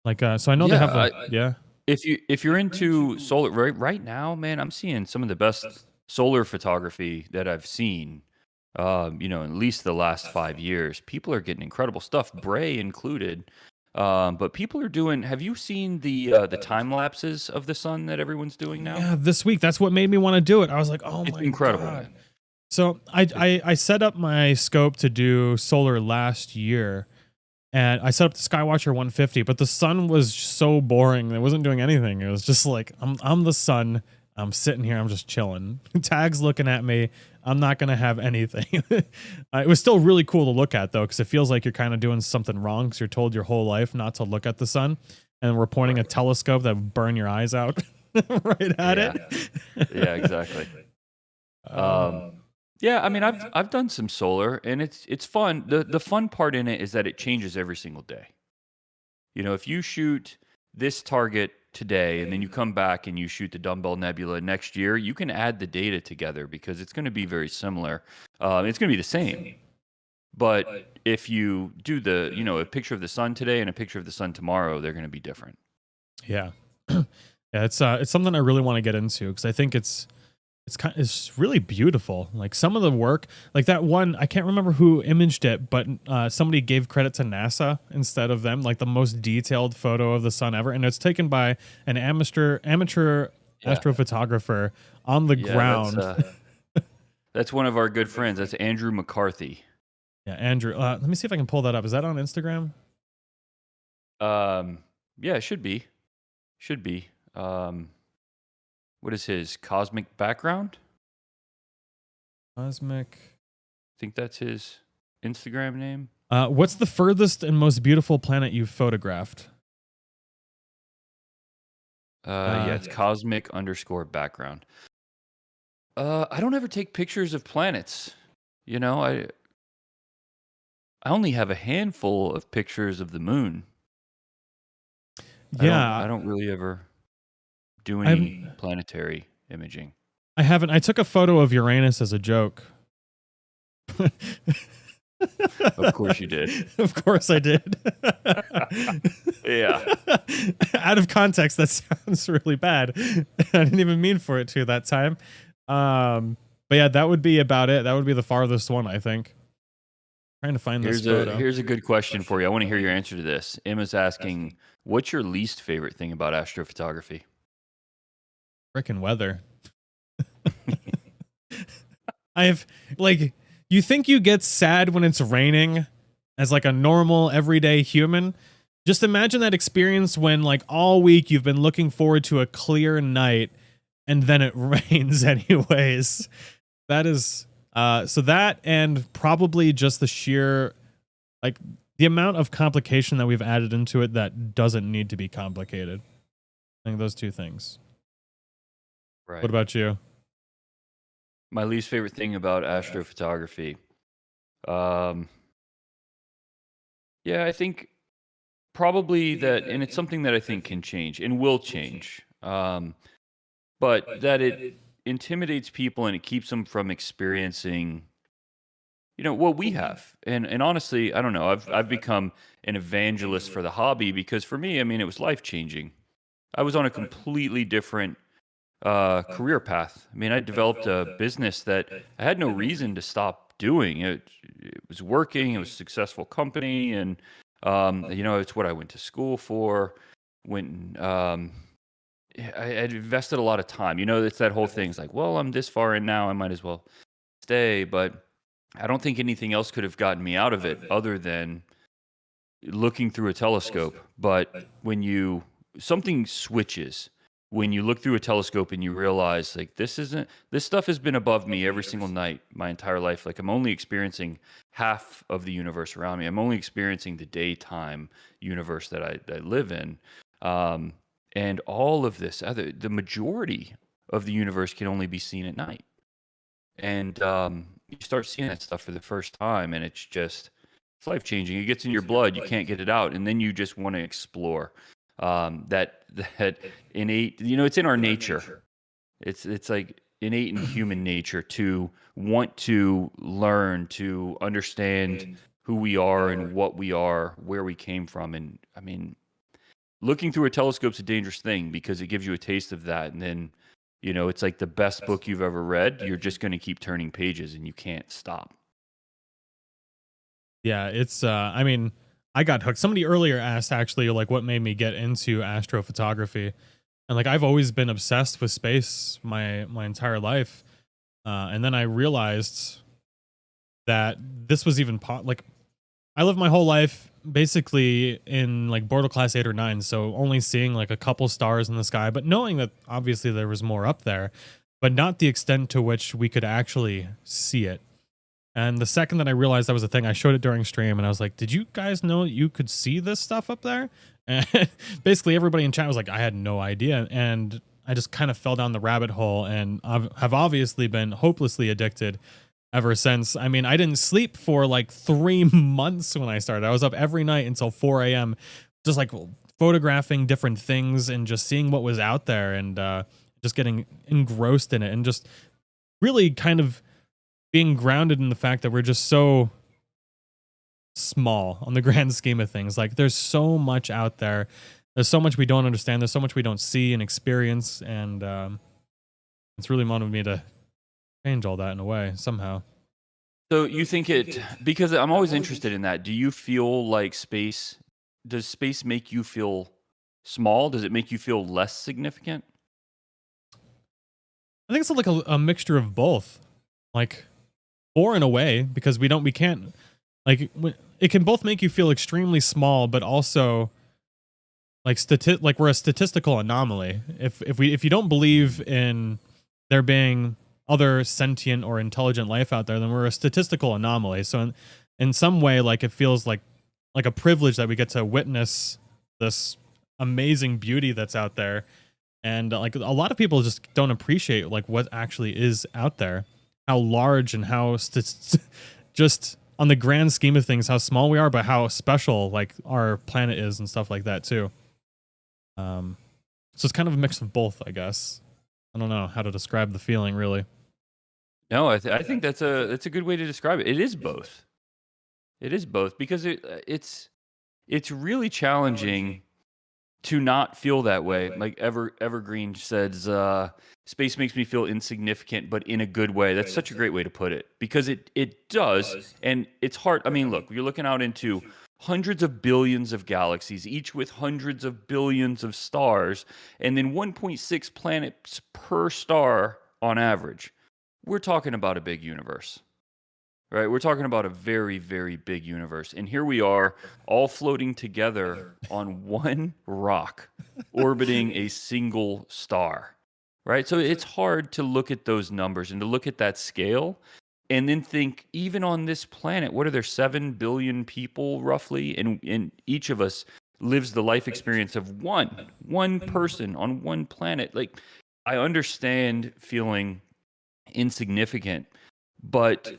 Like, so I know they have yeah. If you're into solar right now, man, I'm seeing some of the best solar photography that I've seen. At least the last 5 years, people are getting incredible stuff, Bray included. But people are doing. Have you seen the time lapses of the sun that everyone's doing now? Yeah, this week. That's what made me want to do it. I was like, oh it's my incredible, God. Man. So I set up my scope to do solar last year, and I set up the Skywatcher 150, but the sun was so boring. It wasn't doing anything. It was just like, I'm the sun. I'm sitting here. I'm just chilling. Tag's looking at me. I'm not going to have anything. It was still really cool to look at, though, because it feels like you're kind of doing something wrong because you're told your whole life not to look at the sun. And we're pointing a telescope that would burn your eyes out right at it. Yeah, exactly. Yeah, I mean, I've done some solar, and it's fun. The fun part in it is that it changes every single day. If you shoot this target today, and then you come back and you shoot the Dumbbell Nebula next year, you can add the data together because it's going to be very similar. It's going to be the same. But if you do a picture of the sun today and a picture of the sun tomorrow, they're going to be different. Yeah. Yeah, it's something I really want to get into because I think it's really beautiful. Like some of the work, like that one, I can't remember who imaged it, but somebody gave credit to NASA instead of them, like the most detailed photo of the sun ever. And it's taken by an amateur astrophotographer on the ground. That's one of our good friends. That's Andrew McCarthy. Yeah, Andrew. Let me see if I can pull that up. Is that on Instagram? Yeah, it should be. What is his cosmic background? Cosmic. I think that's his Instagram name. What's the furthest and most beautiful planet you've photographed? Yeah, it's cosmic_background. I don't ever take pictures of planets. I only have a handful of pictures of the moon. Yeah. I don't really ever do any planetary imaging. I haven't. I took a photo of Uranus as a joke. Of course you did. Of course I did. Yeah. Out of context, that sounds really bad. I didn't even mean for it to that time. But yeah, that would be about it. That would be the farthest one, I think. Trying to find this photo. Here's a good question for you. I want to hear your answer to this. Emma's asking, what's your least favorite thing about astrophotography? Frickin' weather. You think you get sad when it's raining as like a normal everyday human? Just imagine that experience when like all week you've been looking forward to a clear night and then it rains anyways. That is so that, and probably just the sheer like the amount of complication that we've added into it that doesn't need to be complicated. I think those two things. Right. What about you? My least favorite thing about astrophotography. Yeah, I think probably that, and it's something that I think can change and will change. But that it intimidates people and it keeps them from experiencing, what we have. And honestly, I don't know. I've become an evangelist for the hobby because for me, I mean, it was life changing. I was on a completely different career path. I mean, I developed a business that I had no reason to stop doing. It was working. It was a successful company, and it's what I went to school for. I had invested a lot of time. It's that whole thing. It's like, well, I'm this far in now. I might as well stay. But I don't think anything else could have gotten me out of it other than looking through a telescope. But when something switches when you look through a telescope and you realize like this stuff has been above me every single night my entire life. Like I'm only experiencing half of the universe around me. I'm only experiencing the daytime universe that I live in. And all of this the majority of the universe can only be seen at night. And you start seeing that stuff for the first time, and it's life changing. It gets in your blood. You can't get it out, and then you just want to explore. That innate, it's in our nature. It's like innate in human nature to want to learn, to understand who we are and what we are, where we came from. And I mean, looking through a telescope's a dangerous thing because it gives you a taste of that, and then it's like the best book you've ever read. You're just going to keep turning pages and you can't stop. Yeah, it's I mean, I got hooked. Somebody earlier asked actually like what made me get into astrophotography. And like I've always been obsessed with space my entire life. And then I realized that this was even like I lived my whole life basically in like Bortle class 8 or 9, so only seeing like a couple stars in the sky, but knowing that obviously there was more up there, but not the extent to which we could actually see it. And the second that I realized that was a thing, I showed it during stream and I was like, did you guys know you could see this stuff up there? And basically everybody in chat was like, I had no idea. And I just kind of fell down the rabbit hole and have obviously been hopelessly addicted ever since. I mean, I didn't sleep for like 3 months when I started. I was up every night until 4 a.m. just like photographing different things and just seeing what was out there and just getting engrossed in it and just really kind of being grounded in the fact that we're just so small on the grand scheme of things. Like there's so much out there. There's so much we don't understand. There's so much we don't see and experience. And it's really motivated me to change all that in a way somehow. So you think because I'm always interested in that. Do you feel like does space make you feel small? Does it make you feel less significant? I think it's like a mixture of both. Like, or in a way, because we can't, like, it can both make you feel extremely small, but also like we're a statistical anomaly. If you don't believe in there being other sentient or intelligent life out there, then we're a statistical anomaly. So in some way, like it feels like a privilege that we get to witness this amazing beauty that's out there. And like a lot of people just don't appreciate like what actually is out there, how large and how just on the grand scheme of things, how small we are, but how special like our planet is and stuff like that too. So it's kind of a mix of both, I guess. I don't know how to describe the feeling really. No, I think that's a good way to describe it. It is both. It is both because it's really challenging to not feel that way. Like Evergreen says, space makes me feel insignificant, but in a good way. That's such a great way to put it because it does. And it's hard. I mean, look, you're looking out into hundreds of billions of galaxies, each with hundreds of billions of stars, and then 1.6 planets per star on average. We're talking about a big universe. Right, we're talking about a very, very big universe. And here we are all floating together on one rock, orbiting a single star. Right? So it's hard to look at those numbers and to look at that scale and then think, even on this planet, what are there, 7 billion people roughly? And each of us lives the life experience of one person on one planet. Like, I understand feeling insignificant, but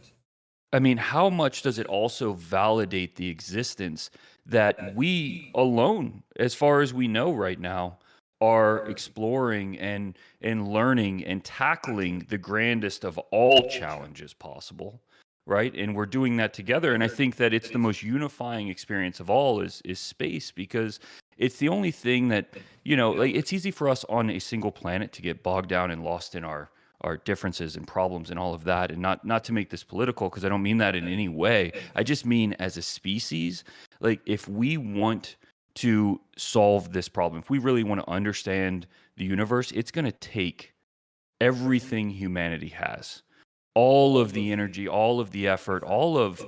I mean, how much does it also validate the existence that we alone, as far as we know right now, are exploring and learning and tackling the grandest of all challenges possible, right? And we're doing that together. And I think that it's the most unifying experience of all is space, because it's the only thing that, like, it's easy for us on a single planet to get bogged down and lost in our differences and problems and all of that. And not to make this political, because I don't mean that in any way. I just mean as a species, like if we want to solve this problem, if we really want to understand the universe, it's going to take everything humanity has, all of the energy, all of the effort, all of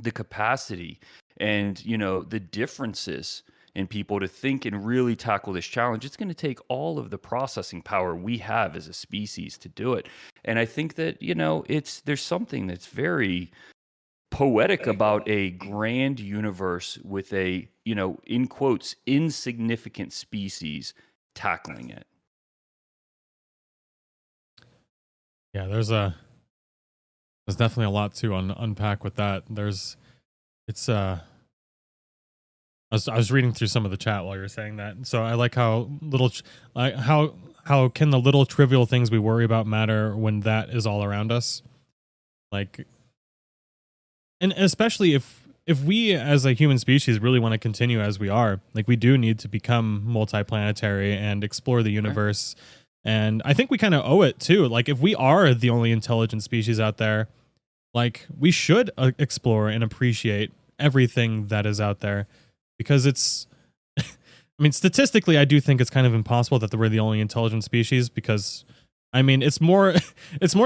the capacity, and the differences and people to think and really tackle this challenge, it's going to take all of the processing power we have as a species to do it. And I think that, there's something that's very poetic about a grand universe with a, in quotes, insignificant species tackling it. Yeah, there's definitely a lot to unpack with that. I was reading through some of the chat while you were saying that. So I like how how can the little trivial things we worry about matter when that is all around us? Like, and especially if we as a human species really want to continue as we are, like we do need to become multiplanetary and explore the universe. And I think we kind of owe it too. Like if we are the only intelligent species out there, like we should explore and appreciate everything that is out there, because it's I mean, statistically, I do think it's kind of impossible that we're the only intelligent species, because I mean, it's more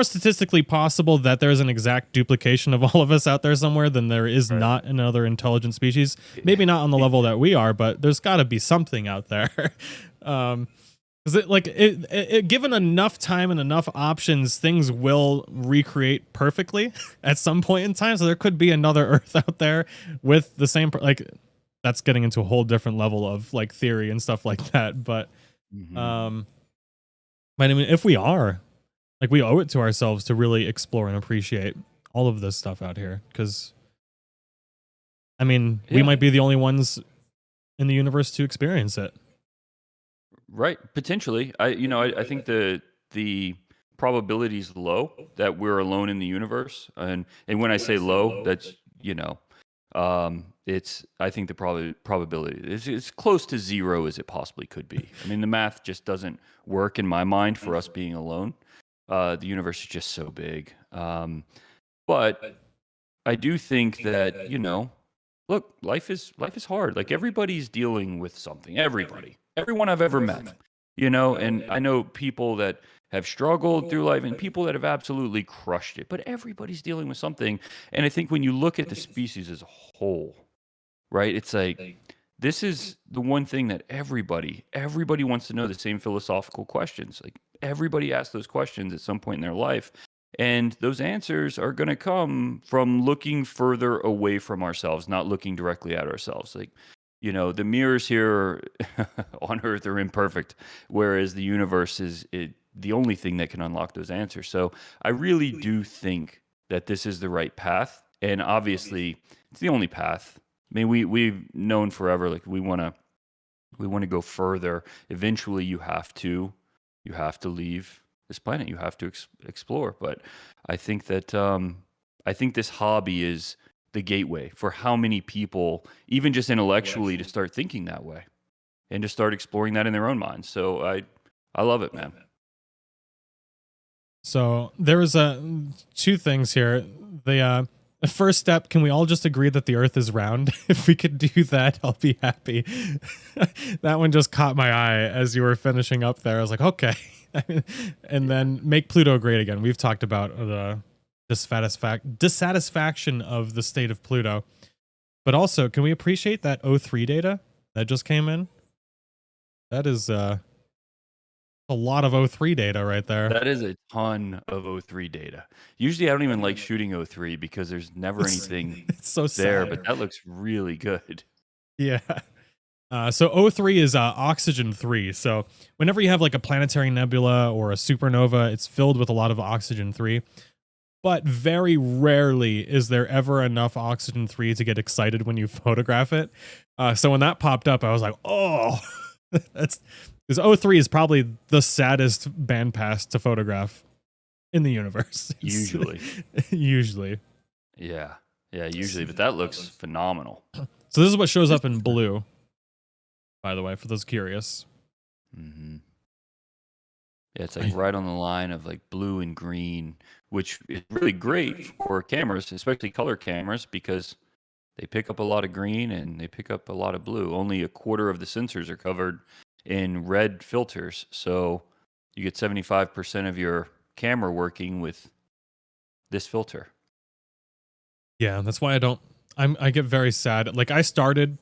statistically possible that there's an exact duplication of all of us out there somewhere than there is not another intelligent species. Maybe not on the level that we are, but there's got to be something out there. Given enough time and enough options, things will recreate perfectly at some point in time. So there could be another Earth out there with the same, like, that's getting into a whole different level of like theory and stuff like that. But, but I mean, if we are, like, we owe it to ourselves to really explore and appreciate all of this stuff out here. Because, I mean, we might be the only ones in the universe to experience it. Right, potentially. I think the probability is low that we're alone in the universe, and when I say low, that's it's, I think the probability is close to zero as it possibly could be. I mean, the math just doesn't work in my mind for us being alone. The universe is just so big. But I do think that, look, life is hard. Like, everybody's dealing with something. Everyone I've ever met, and I know people that have struggled through life and people that have absolutely crushed it, but everybody's dealing with something. And I think when you look at the species as a whole, right, it's like, this is the one thing that everybody wants to know, the same philosophical questions. Like, everybody asks those questions at some point in their life. And those answers are going to come from looking further away from ourselves, not looking directly at ourselves. Like, the mirrors here on Earth are imperfect, whereas the universe is the only thing that can unlock those answers. So I really do think that this is the right path. And obviously, it's the only path. I mean, we've known forever, like, we want to go further. Eventually, you have to leave this planet. You have to explore. But I think that I think this hobby is the gateway for how many people, even just intellectually, to start thinking that way and to start exploring that in their own minds. So I love it, man. So there was two things here. The first step, can we all just agree that the Earth is round? If we could do that, I'll be happy. That one just caught my eye as you were finishing up there. I was like, okay. And then make Pluto great again. We've talked about the dissatisfaction of the state of Pluto. But also, can we appreciate that O3 data that just came in? That is a lot of O3 data right there. That is a ton of O3 data. Usually I don't even like shooting O3 because there's never anything it's so there, sad. but that looks really good. Yeah. So O3 is oxygen 3. So whenever you have like a planetary nebula or a supernova, it's filled with a lot of oxygen 3. But very rarely is there ever enough oxygen 3 to get excited when you photograph it. So when that popped up, I was like, oh, because O3 is probably the saddest bandpass to photograph in the universe. Usually. Usually. Yeah, usually. But that looks phenomenal. So this is what shows up in blue, by the way, for those curious. Mm-hmm. Yeah, it's like right on the line of like blue and green, which is really great for cameras, especially color cameras, because they pick up a lot of green and they pick up a lot of blue. Only a quarter of the sensors are covered in red filters, so you get 75% of your camera working with this filter. Yeah, that's why I get very sad. Like, I started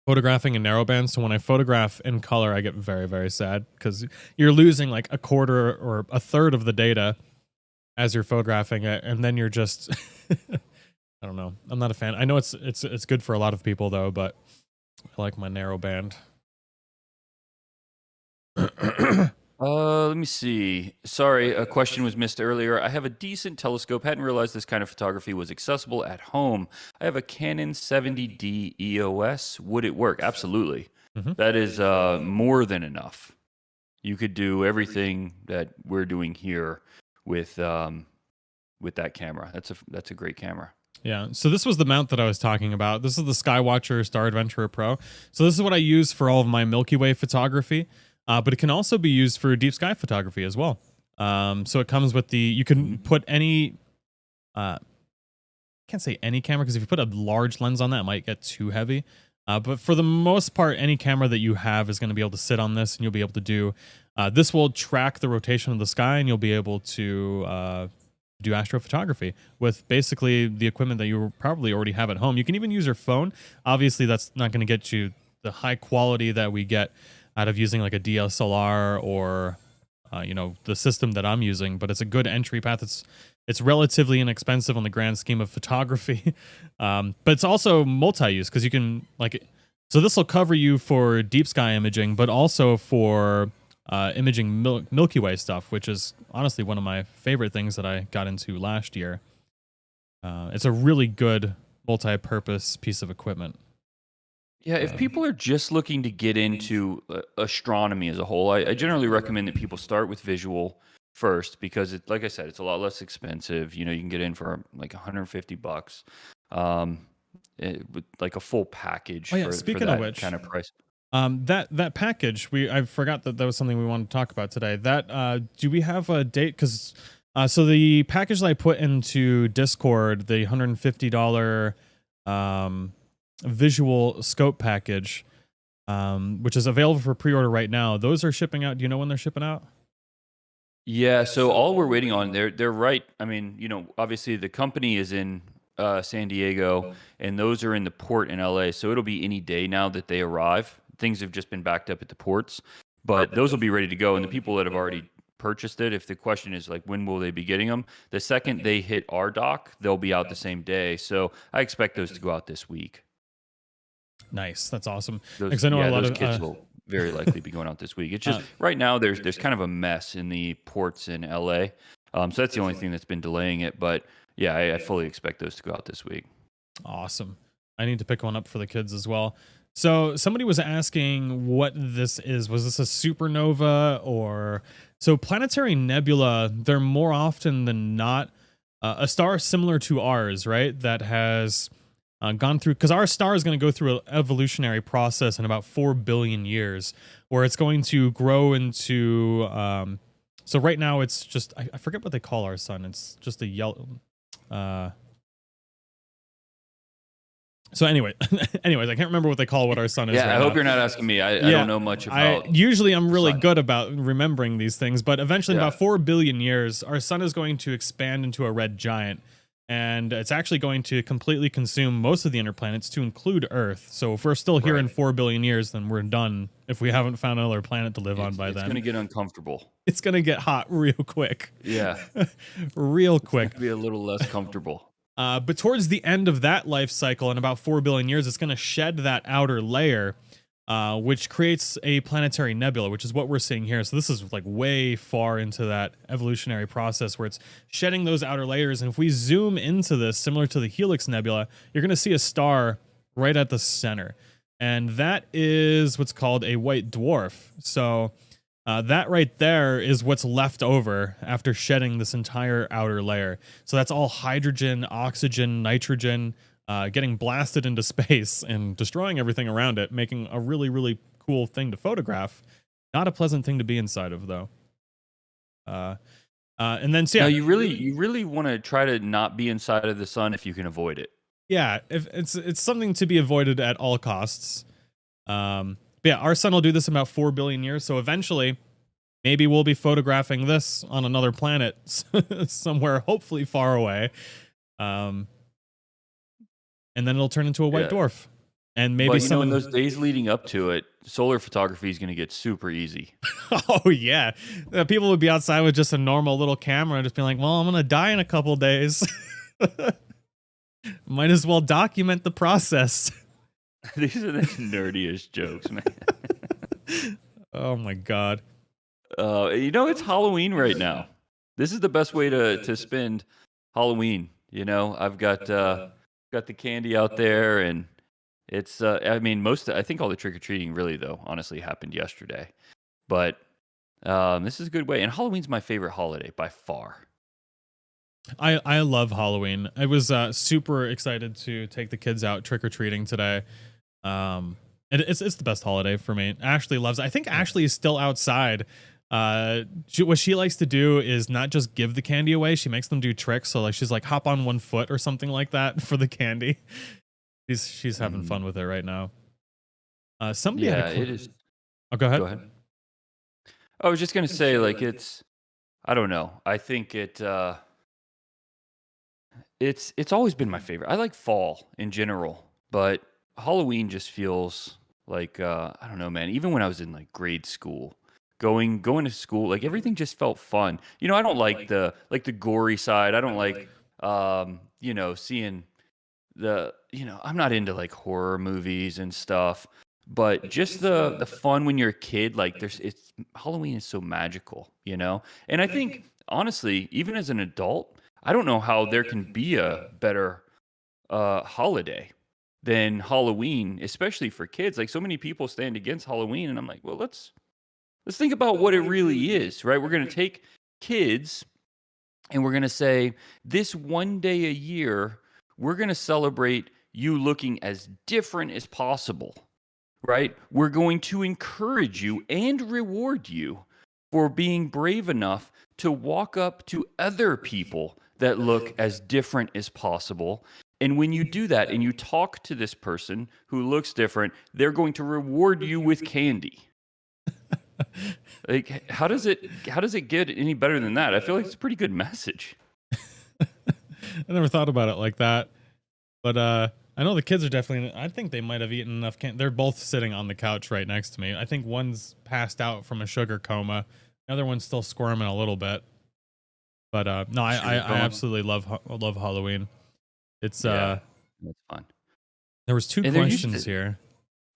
photographing in narrowband. So when I photograph in color, I get very, very sad because you're losing like a quarter or a third of the data as you're photographing it, and then you're just I don't know. I'm not a fan. I know it's good for a lot of people though, but I like my narrowband. Let me see. Sorry, a question was missed earlier. I have a decent telescope. Hadn't realized this kind of photography was accessible at home. I have a Canon 70D EOS. Would it work? Absolutely. That is more than enough. You could do everything that we're doing here with that camera. That's a great camera. Yeah, so this was the mount that I was talking about. This is the Skywatcher Star Adventurer Pro. So this is what I use for all of my Milky Way photography. But it can also be used for deep sky photography as well. So it comes with you can put any, I can't say any camera, because if you put a large lens on that, it might get too heavy. But for the most part, any camera that you have is going to be able to sit on this, and you'll be able to do, this will track the rotation of the sky, and you'll be able to do astrophotography with basically the equipment that you probably already have at home. You can even use your phone. Obviously, that's not going to get you the high quality that we get out of using like a DSLR or, the system that I'm using, but it's a good entry path. It's relatively inexpensive on the grand scheme of photography, but it's also multi-use because you can so this will cover you for deep sky imaging, but also for imaging Milky Way stuff, which is honestly one of my favorite things that I got into last year. It's a really good multi-purpose piece of equipment. Yeah, if people are just looking to get into astronomy as a whole, I generally recommend that people start with visual first because, like I said, it's a lot less expensive. You can get in for like $150 with like a full package. Oh yeah, for speaking that of which, kind of price. That package, I forgot that was something we wanted to talk about today. That do we have a date? Because so the package that I put into Discord, the $150 visual scope package, which is available for pre-order right now, those are shipping out. Do you know when they're shipping out? Yeah, so all we're waiting on, they're right. I mean, obviously the company is in San Diego, and those are in the port in LA, so it'll be any day now that they arrive. Things have just been backed up at the ports, but those will be ready to go. And the people that have already purchased it, if the question is like when will they be getting them, the second they hit our dock, they'll be out the same day. So I expect those to go out this week. Nice, that's awesome. Those, I know a lot those of kits will very likely be going out this week. It's just right now there's kind of a mess in the ports in LA, so that's the only thing that's been delaying it. But yeah, I fully expect those to go out this week. Awesome. I need to pick one up for the kids as well. So somebody was asking what this is. Was this a supernova or so? Planetary nebula, they're more often than not a star similar to ours, right? That has gone through, because our star is going to go through an evolutionary process in about 4 billion years, where it's going to grow into. So right now it's just I forget what they call our sun. It's just a yellow. So anyways, I can't remember what they call what our sun is. Yeah, right I hope now. you're not asking me. I don't know much about. Usually I'm really good about remembering these things, but eventually in Yeah. about 4 billion years, our sun is going to expand into a red giant, and it's actually going to completely consume most of the inner planets to include Earth. So if we're still here in 4 billion years, then we're done if we haven't found another planet to live on by then. It's going to get uncomfortable. It's going to get hot real quick. Yeah. Real quick. It's going to be a little less comfortable. But towards the end of that life cycle, in about 4 billion years, it's going to shed that outer layer, which creates a planetary nebula, which is what we're seeing here. So this is like way far into that evolutionary process where it's shedding those outer layers. And if we zoom into this, similar to the Helix Nebula, you're going to see a star right at the center. And that is what's called a white dwarf. So that right there is what's left over after shedding this entire outer layer. So that's all hydrogen, oxygen, nitrogen, getting blasted into space and destroying everything around it, making a really, really cool thing to photograph. Not a pleasant thing to be inside of, though. And then, so yeah, no, you really want to try to not be inside of the sun if you can avoid it. Yeah, if it's something to be avoided at all costs. But yeah, our sun will do this in about 4 billion years. So eventually, maybe we'll be photographing this on another planet somewhere, hopefully far away. And then it'll turn into a white dwarf. And maybe but in those days leading up to it, solar photography is going to get super easy. Oh yeah, people would be outside with just a normal little camera and just be like, well, I'm gonna die in a couple days. Might as well document the process. These are the nerdiest jokes, man. Oh my god. It's Halloween right now. This is the best way to spend Halloween. I've got the candy out there, and it's I mean, I think all the trick or treating really, though, honestly, happened yesterday. But this is a good way, and Halloween's my favorite holiday by far. I love Halloween. I was super excited to take the kids out trick or treating today. It's the best holiday for me. Ashley loves it. I think Ashley is still outside. What she likes to do is not just give the candy away. She makes them do tricks. So like she's like hop on one foot or something like that for the candy. She's having fun with it right now. Somebody it is. Oh, go ahead. Go ahead. I was just gonna say, like, I don't know. I think it's always been my favorite. I like fall in general, but Halloween just feels like I don't know, man. Even when I was in like grade school, going to school, like everything just felt fun. I don't like the gory side. I don't like seeing I'm not into like horror movies and stuff. But just the fun when you're a kid, like Halloween is so magical, And I think honestly, even as an adult, I don't know how there can be a better holiday than Halloween, especially for kids. Like so many people stand against Halloween, and I'm like, well, let's think about what it really is, right? We're gonna take kids and we're gonna say this one day a year, we're gonna celebrate you looking as different as possible. Right? We're going to encourage you and reward you for being brave enough to walk up to other people that look as different as possible. And when you do that and you talk to this person who looks different, they're going to reward you with candy. Like, how does it get any better than that? I feel like it's a pretty good message. I never thought about it like that. But I know the kids are definitely, I think they might have eaten enough candy. They're both sitting on the couch right next to me. I think one's passed out from a sugar coma. The other one's still squirming a little bit. But no, I absolutely love Halloween. It's that's fun. There was two questions here.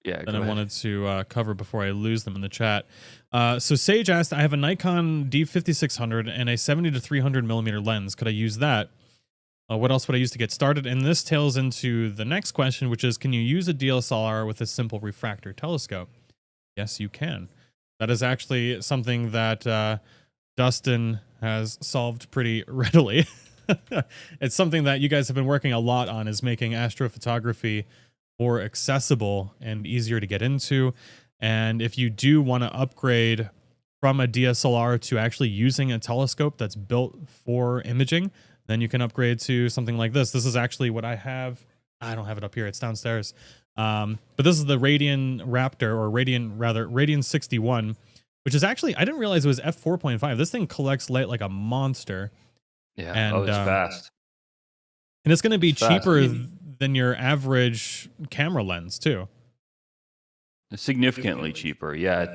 Yeah, that I wanted to cover before I lose them in the chat. So Sage asked, I have a Nikon D5600 and a 70 to 300 millimeter lens. Could I use that? What else would I use to get started? And this tails into the next question, which is, can you use a DSLR with a simple refractor telescope? Yes, you can. That is actually something that Dustin has solved pretty readily. It's something that you guys have been working a lot on, is making astrophotography more accessible and easier to get into. And if you do want to upgrade from a DSLR to actually using a telescope that's built for imaging, then you can upgrade to something like this. This is actually what I have. I don't have it up here. It's downstairs. But this is the Radian Raptor, or Radian 61, which is actually, I didn't realize it was f4.5. This thing collects light like a monster. Yeah, and, it's fast. And it's going to be cheaper than your average camera lens too. Significantly cheaper. Yeah,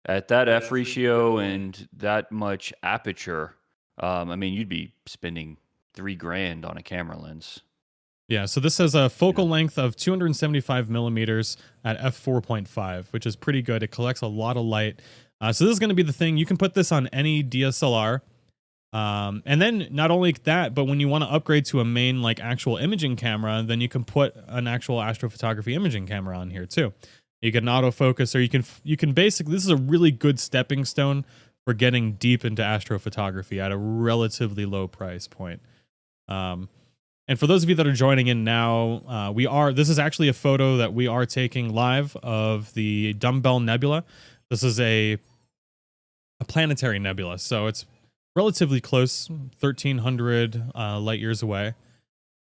at that f ratio and that much aperture. I mean, you'd be spending $3,000 on a camera lens. Yeah, so this has a focal length of 275 millimeters at f4.5, which is pretty good. It collects a lot of light. So this is going to be the thing. You can put this on any DSLR. And then not only that, but when you want to upgrade to a main like actual imaging camera, then you can put an actual astrophotography imaging camera on here too. You can autofocus, or you can basically, this is a really good stepping stone for getting deep into astrophotography at a relatively low price point. And for those of you that are joining in now, this is actually a photo that we are taking live of the Dumbbell Nebula. This is a planetary nebula, so it's relatively close, 1,300 light years away.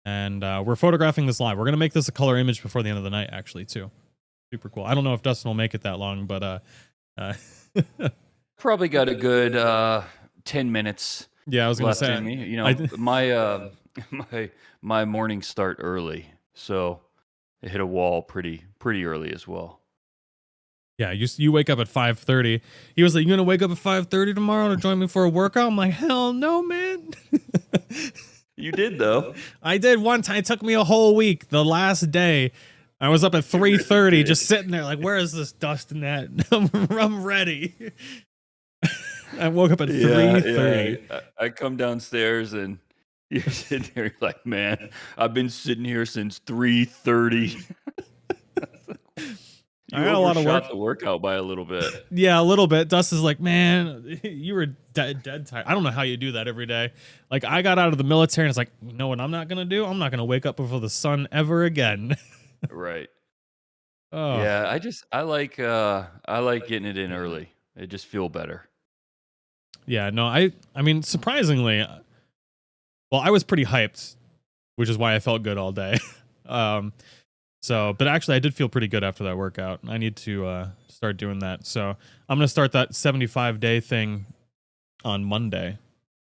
And we're photographing this live. We're going to make this a color image before the end of the night, actually, too. Super cool. I don't know if Dustin will make it that long, but... Probably got a good 10 minutes. Yeah, I was going to say. Me. My mornings start early, so it hit a wall pretty early as well. Yeah, you wake up at 5:30. He was like, "You gonna wake up at 5:30 tomorrow to join me for a workout?" I'm like, "Hell no, man." You did though. I did one time. It took me a whole week. The last day, I was up at 3:30, just sitting there like, "Where is this Dustin at?" I'm ready. I woke up at 3:30. Yeah. I come downstairs and you're sitting there. You're like, "Man, I've been sitting here since 3:30." You I got a lot of overshot the workout by a little bit. Yeah, a little bit. Dust is like, "Man, you were dead tired." I don't know how you do that every day. Like, I got out of the military and it's like, you know what I'm not gonna do? I'm not gonna wake up before the sun ever again. Right. Oh Yeah, I like getting it in early. It just feel better. yeah, no, I mean, surprisingly, well, I was pretty hyped, which is why I felt good all day. So, but actually, I did feel pretty good after that workout. I need to start doing that. So, I'm gonna start that 75-day thing on Monday,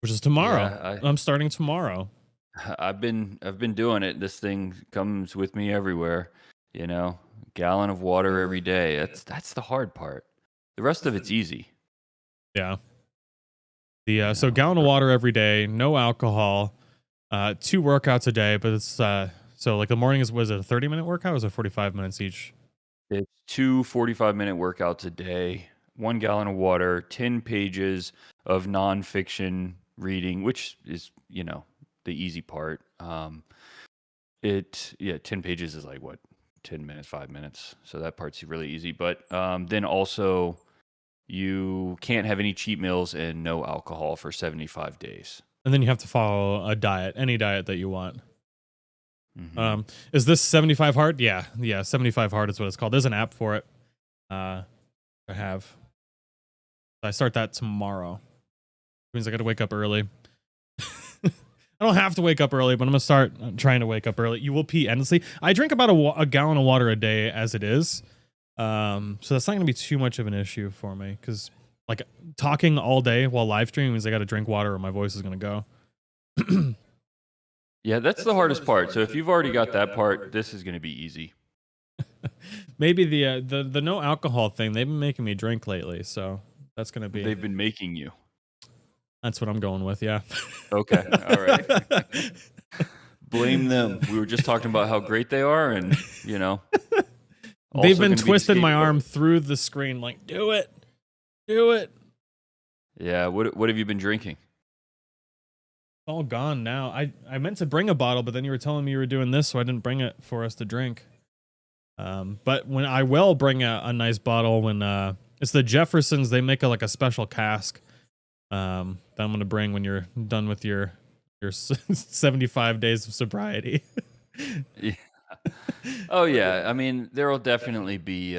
which is tomorrow. Yeah, I'm starting tomorrow. I've been doing it. This thing comes with me everywhere. You know, gallon of water every day. That's the hard part. The rest of it's easy. Yeah. So gallon of water every day, no alcohol, 2 workouts a day, but it's so like the morning was it a 30-minute workout or was it 45 minutes each? It's 2 45-minute workouts a day, 1 gallon of water, 10 pages of nonfiction reading, which is, the easy part. 10 pages is like what, 10 minutes, 5 minutes. So that part's really easy. But then also you can't have any cheat meals and no alcohol for 75 days. And then you have to follow a diet, any diet that you want. Mm-hmm. Is this 75 hard? Yeah, 75 hard is what it's called. There's an app for it. I start that tomorrow. Which means I got to wake up early. I don't have to wake up early, but I'm gonna start trying to wake up early. You will pee endlessly. I drink about a gallon of water a day as it is, so that's not gonna be too much of an issue for me. Because like talking all day while live streaming means I got to drink water or my voice is gonna go. Yeah, that's the hardest part. So if you've already got that part, this is going to be easy. Maybe the no alcohol thing. They've been making me drink lately, so that's gonna be. They've been making you. That's what I'm going with. Yeah. Okay. All right. Blame them. We were just talking about how great they are, and they've been twisting my arm through the screen, like, do it. Yeah. What have you been drinking? All gone now. I meant to bring a bottle, but then you were telling me you were doing this, so I didn't bring it for us to drink. But when I will bring a nice bottle when it's the Jeffersons, they make a special cask that I'm gonna bring when you're done with your 75 days of sobriety. Yeah. Oh yeah. I mean, there'll definitely be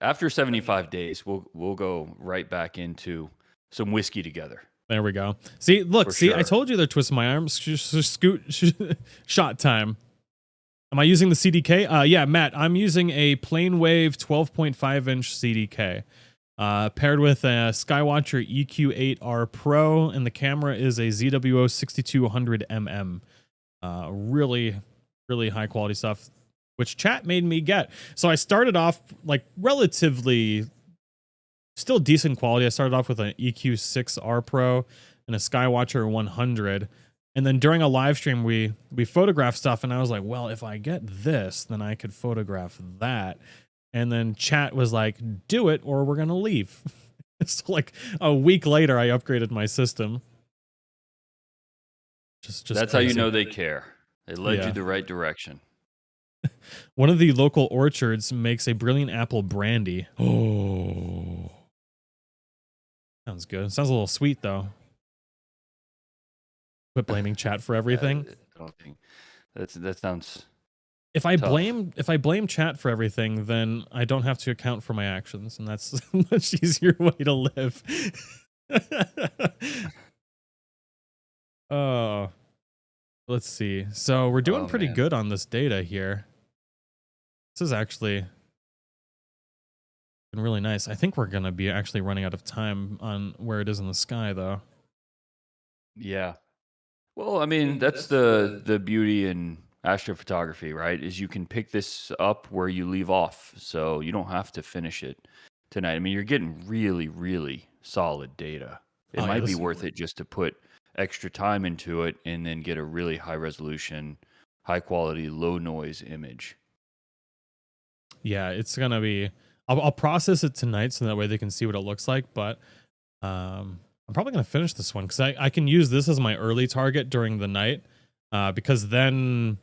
after 75 days, we'll go right back into some whiskey together. There we go. See, look, For see, sure. I told you they're twisting my arms. Shot time. Am I using the CDK? Yeah, Matt, I'm using a Planewave 12.5-inch CDK. Paired with a Skywatcher EQ8R Pro, and the camera is a ZWO 6200mm. Really, really high quality stuff, which chat made me get. So I started off like relatively still decent quality. I started off with an EQ6R Pro and a Skywatcher 100. And then during a live stream, we photographed stuff, and I was like, well, if I get this, then I could photograph that. And then chat was like, do it or we're going to leave. So like a week later, I upgraded my system. Just That's crazy. how you know they care. They led you the right direction. One of the local orchards makes a brilliant apple brandy. Oh. Sounds good. Sounds a little sweet, though. Quit blaming chat for everything. I don't think that sounds. If I tough. blame chat for everything, then I don't have to account for my actions, and that's a much easier way to live. Oh, let's see. So we're doing pretty good on this data here. This is actually been really nice. I think we're gonna be actually running out of time on where it is in the sky, though. Yeah. Well, I mean, that's the beauty in astrophotography, right? Is you can pick this up where you leave off, so you don't have to finish it tonight. I mean, you're getting really, really solid data. It might be worth it just to put extra time into it and then get a really high resolution, high quality, low noise image. Yeah, it's gonna be. I'll process it tonight so that way they can see what it looks like. But I'm probably gonna finish this one because I can use this as my early target during the night, because then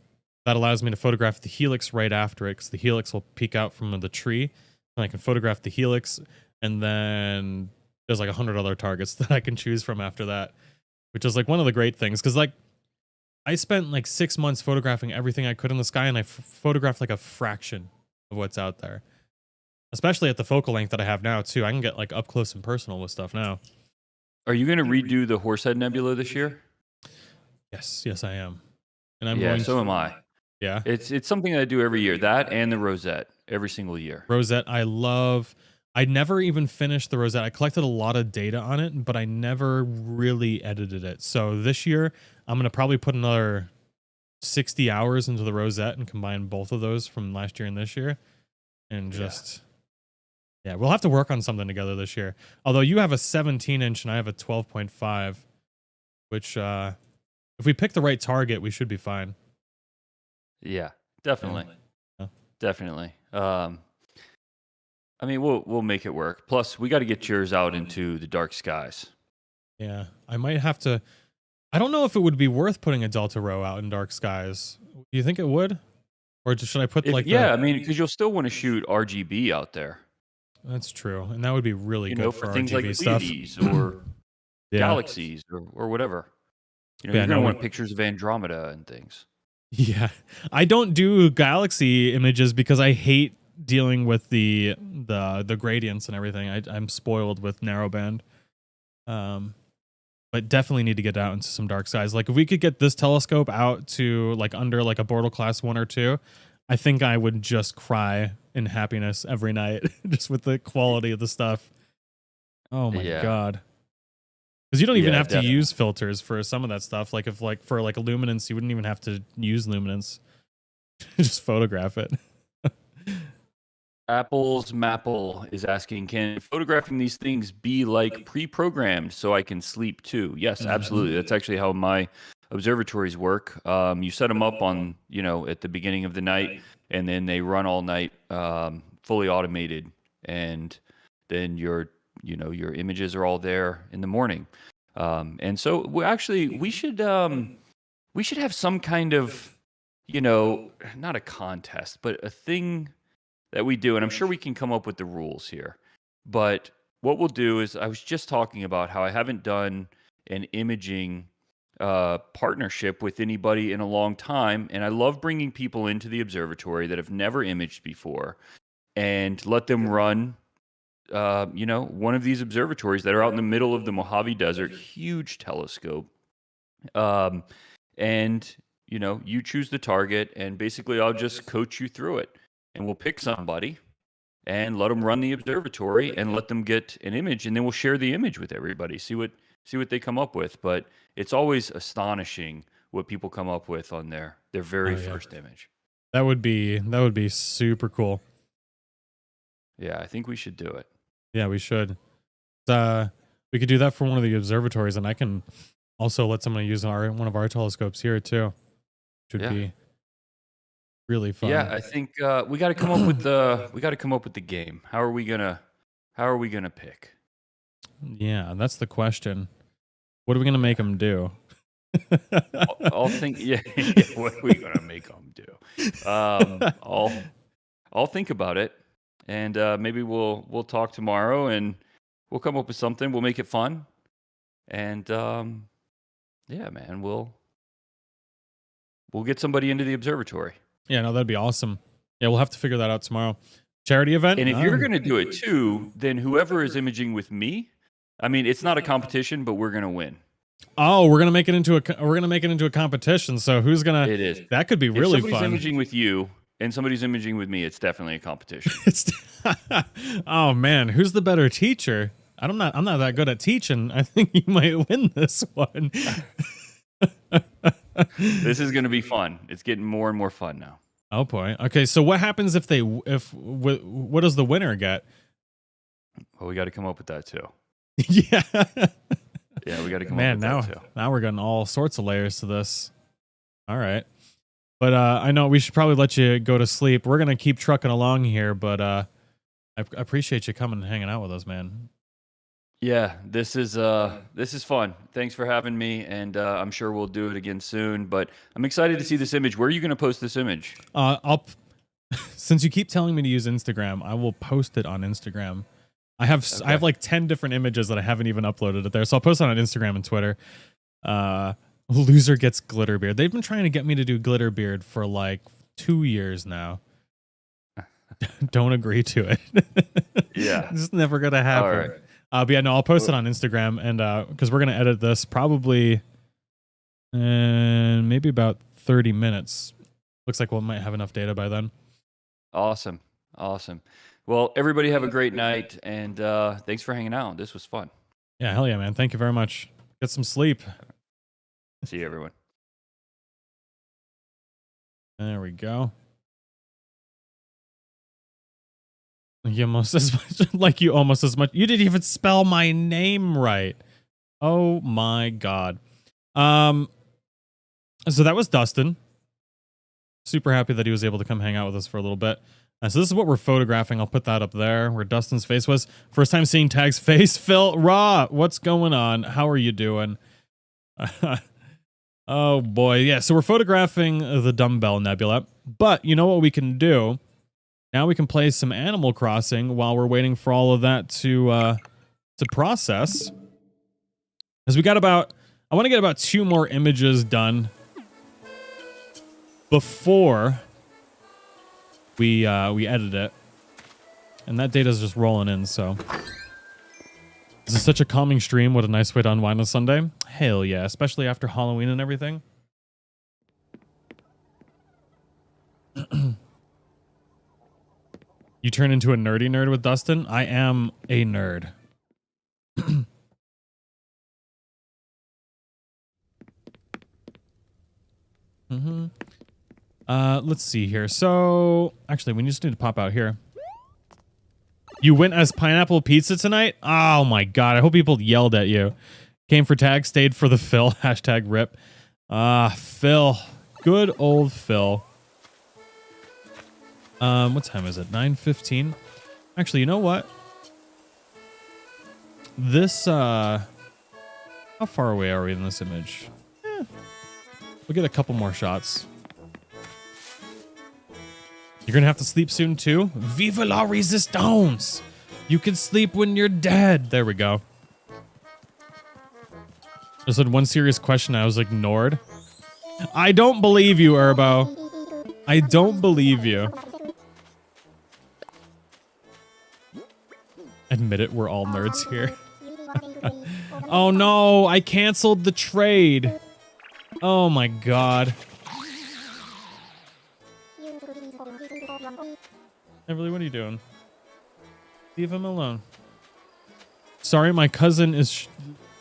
that allows me to photograph the helix right after it, because the helix will peek out from the tree, and I can photograph the helix, and then there's like 100 other targets that I can choose from after that, which is like one of the great things. Because like I spent like 6 months photographing everything I could in the sky, and I photographed like a fraction of what's out there. Especially at the focal length that I have now too. I can get like up close and personal with stuff now. Are you going to redo the Horsehead Nebula this year? Yes, I am. And I'm going. So am I. Yeah, it's something that I do every year. That and the Rosette every single year. Rosette, I love. I never even finished the Rosette. I collected a lot of data on it, but I never really edited it. So this year, I'm gonna probably put another 60 hours into the Rosette and combine both of those from last year and this year, and just. Yeah, we'll have to work on something together this year. Although you have a 17-inch and I have a 12.5, which if we pick the right target, we should be fine. Yeah, definitely. Yeah. Definitely. I mean, we'll make it work. Plus, we got to get yours out into the dark skies. Yeah, I might have to. I don't know if it would be worth putting a Delta Row out in dark skies. Do you think it would? Or should I put I mean, because you'll still want to shoot RGB out there. That's true, and that would be really good for things RGB like stuff, Pleiades or Galaxies or whatever. You're gonna want pictures of Andromeda and things. Yeah, I don't do Galaxy images because I hate dealing with the gradients and everything. I'm spoiled with narrowband, but definitely need to get out into some dark skies. Like if we could get this telescope out to like under like a Bortle class 1 or 2, I think I would just cry in happiness every night just with the quality of the stuff. Oh my God. Because you don't even have to use filters for some of that stuff. Like if like for like luminance, you wouldn't even have to use luminance. Just photograph it. Apple's Maple is asking, can photographing these things be like pre-programmed so I can sleep too? Yes, absolutely. That's actually how my observatories work. You set them up on, at the beginning of the night, and then they run all night, fully automated, and then your images are all there in the morning. And so we should have some kind of, not a contest, but a thing that we do, and I'm sure we can come up with the rules here. But what we'll do is, I was just talking about how I haven't done an imaging partnership with anybody in a long time, and I love bringing people into the observatory that have never imaged before and let them run one of these observatories that are out in the middle of the Mojave Desert, huge telescope. And you choose the target, and basically I'll just coach you through it, and we'll pick somebody and let them run the observatory and let them get an image, and then we'll share the image with everybody, see what they come up with. But it's always astonishing what people come up with on their very first image. That would be super cool. Yeah, I think we should do it. Yeah, we should. We could do that for one of the observatories, and I can also let someone use one of our telescopes here too. Which would be really fun. Yeah, I think we got to come up with the game. How are we gonna pick? Yeah, that's the question. What are we gonna make them do? I'll think. Yeah, what are we gonna make them do? I'll think about it, and maybe we'll talk tomorrow, and we'll come up with something. We'll make it fun, and yeah, man, we'll get somebody into the observatory. Yeah, no, that'd be awesome. Yeah, we'll have to figure that out tomorrow. Charity event. And if you're going to do it too, then whoever is imaging with me, I mean, it's not a competition, but we're going to win. Oh, we're going to make it into a competition. So who's going to? It is. That could be really fun. If somebody's imaging with you and somebody's imaging with me, it's definitely a competition. Oh man, who's the better teacher? I'm not that good at teaching. I think you might win this one. This is going to be fun. It's getting more and more fun now. Oh boy. Okay, so what happens if what does the winner get? Well, we got to come up with that too. Yeah. Yeah, we got to come up with that too. Now we're getting all sorts of layers to this. All right. But I know we should probably let you go to sleep. We're going to keep trucking along here, but I appreciate you coming and hanging out with us, man. Yeah, this is fun. Thanks for having me, and I'm sure we'll do it again soon. But I'm excited to see this image. Where are you going to post this image? Since you keep telling me to use Instagram, I will post it on Instagram. I have like 10 different images that I haven't even uploaded it there, so I'll post it on Instagram and Twitter. Loser gets glitter beard. They've been trying to get me to do glitter beard for like 2 years now. Don't agree to it. Yeah, it's never gonna happen. All right. But yeah, no, I'll post it on Instagram, and because we're gonna edit this probably in maybe about 30 minutes. Looks like we might have enough data by then. Awesome. Well, everybody have a great night, and thanks for hanging out. This was fun. Yeah, hell yeah, man. Thank you very much. Get some sleep. See you, everyone. There we go. You almost as much You didn't even spell my name right. Oh my god. So that was Dustin. Super happy that he was able to come hang out with us for a little bit. So this is what we're photographing. I'll put that up there where Dustin's face was. First time seeing Tag's face. Phil Raw, what's going on? How are you doing? Oh boy. Yeah, so we're photographing the Dumbbell Nebula. But you know what we can do? Now we can play some Animal Crossing while we're waiting for all of that to process. Because I want to get about 2 more images done before we edit it. And that data's just rolling in, so. This is such a calming stream. What a nice way to unwind on Sunday. Hell yeah, especially after Halloween and everything. You turn into a nerdy nerd with Dustin? I am a nerd. Let's see here. So, actually, we just need to pop out here. You went as Pineapple Pizza tonight? Oh my god, I hope people yelled at you. Came for Tag, stayed for the Phil. Hashtag rip. Phil. Good old Phil. What time is it? 9:15. Actually, you know what? This, how far away are we in this image? We'll get a couple more shots. You're gonna have to sleep soon too? Viva la resistance! You can sleep when you're dead. There we go. I said one serious question. I was ignored. I don't believe you, Urbo. I don't believe you. Admit it, we're all nerds here. Oh no, I canceled the trade. Oh my god. Everly, what are you doing? Leave him alone. Sorry, my cousin is...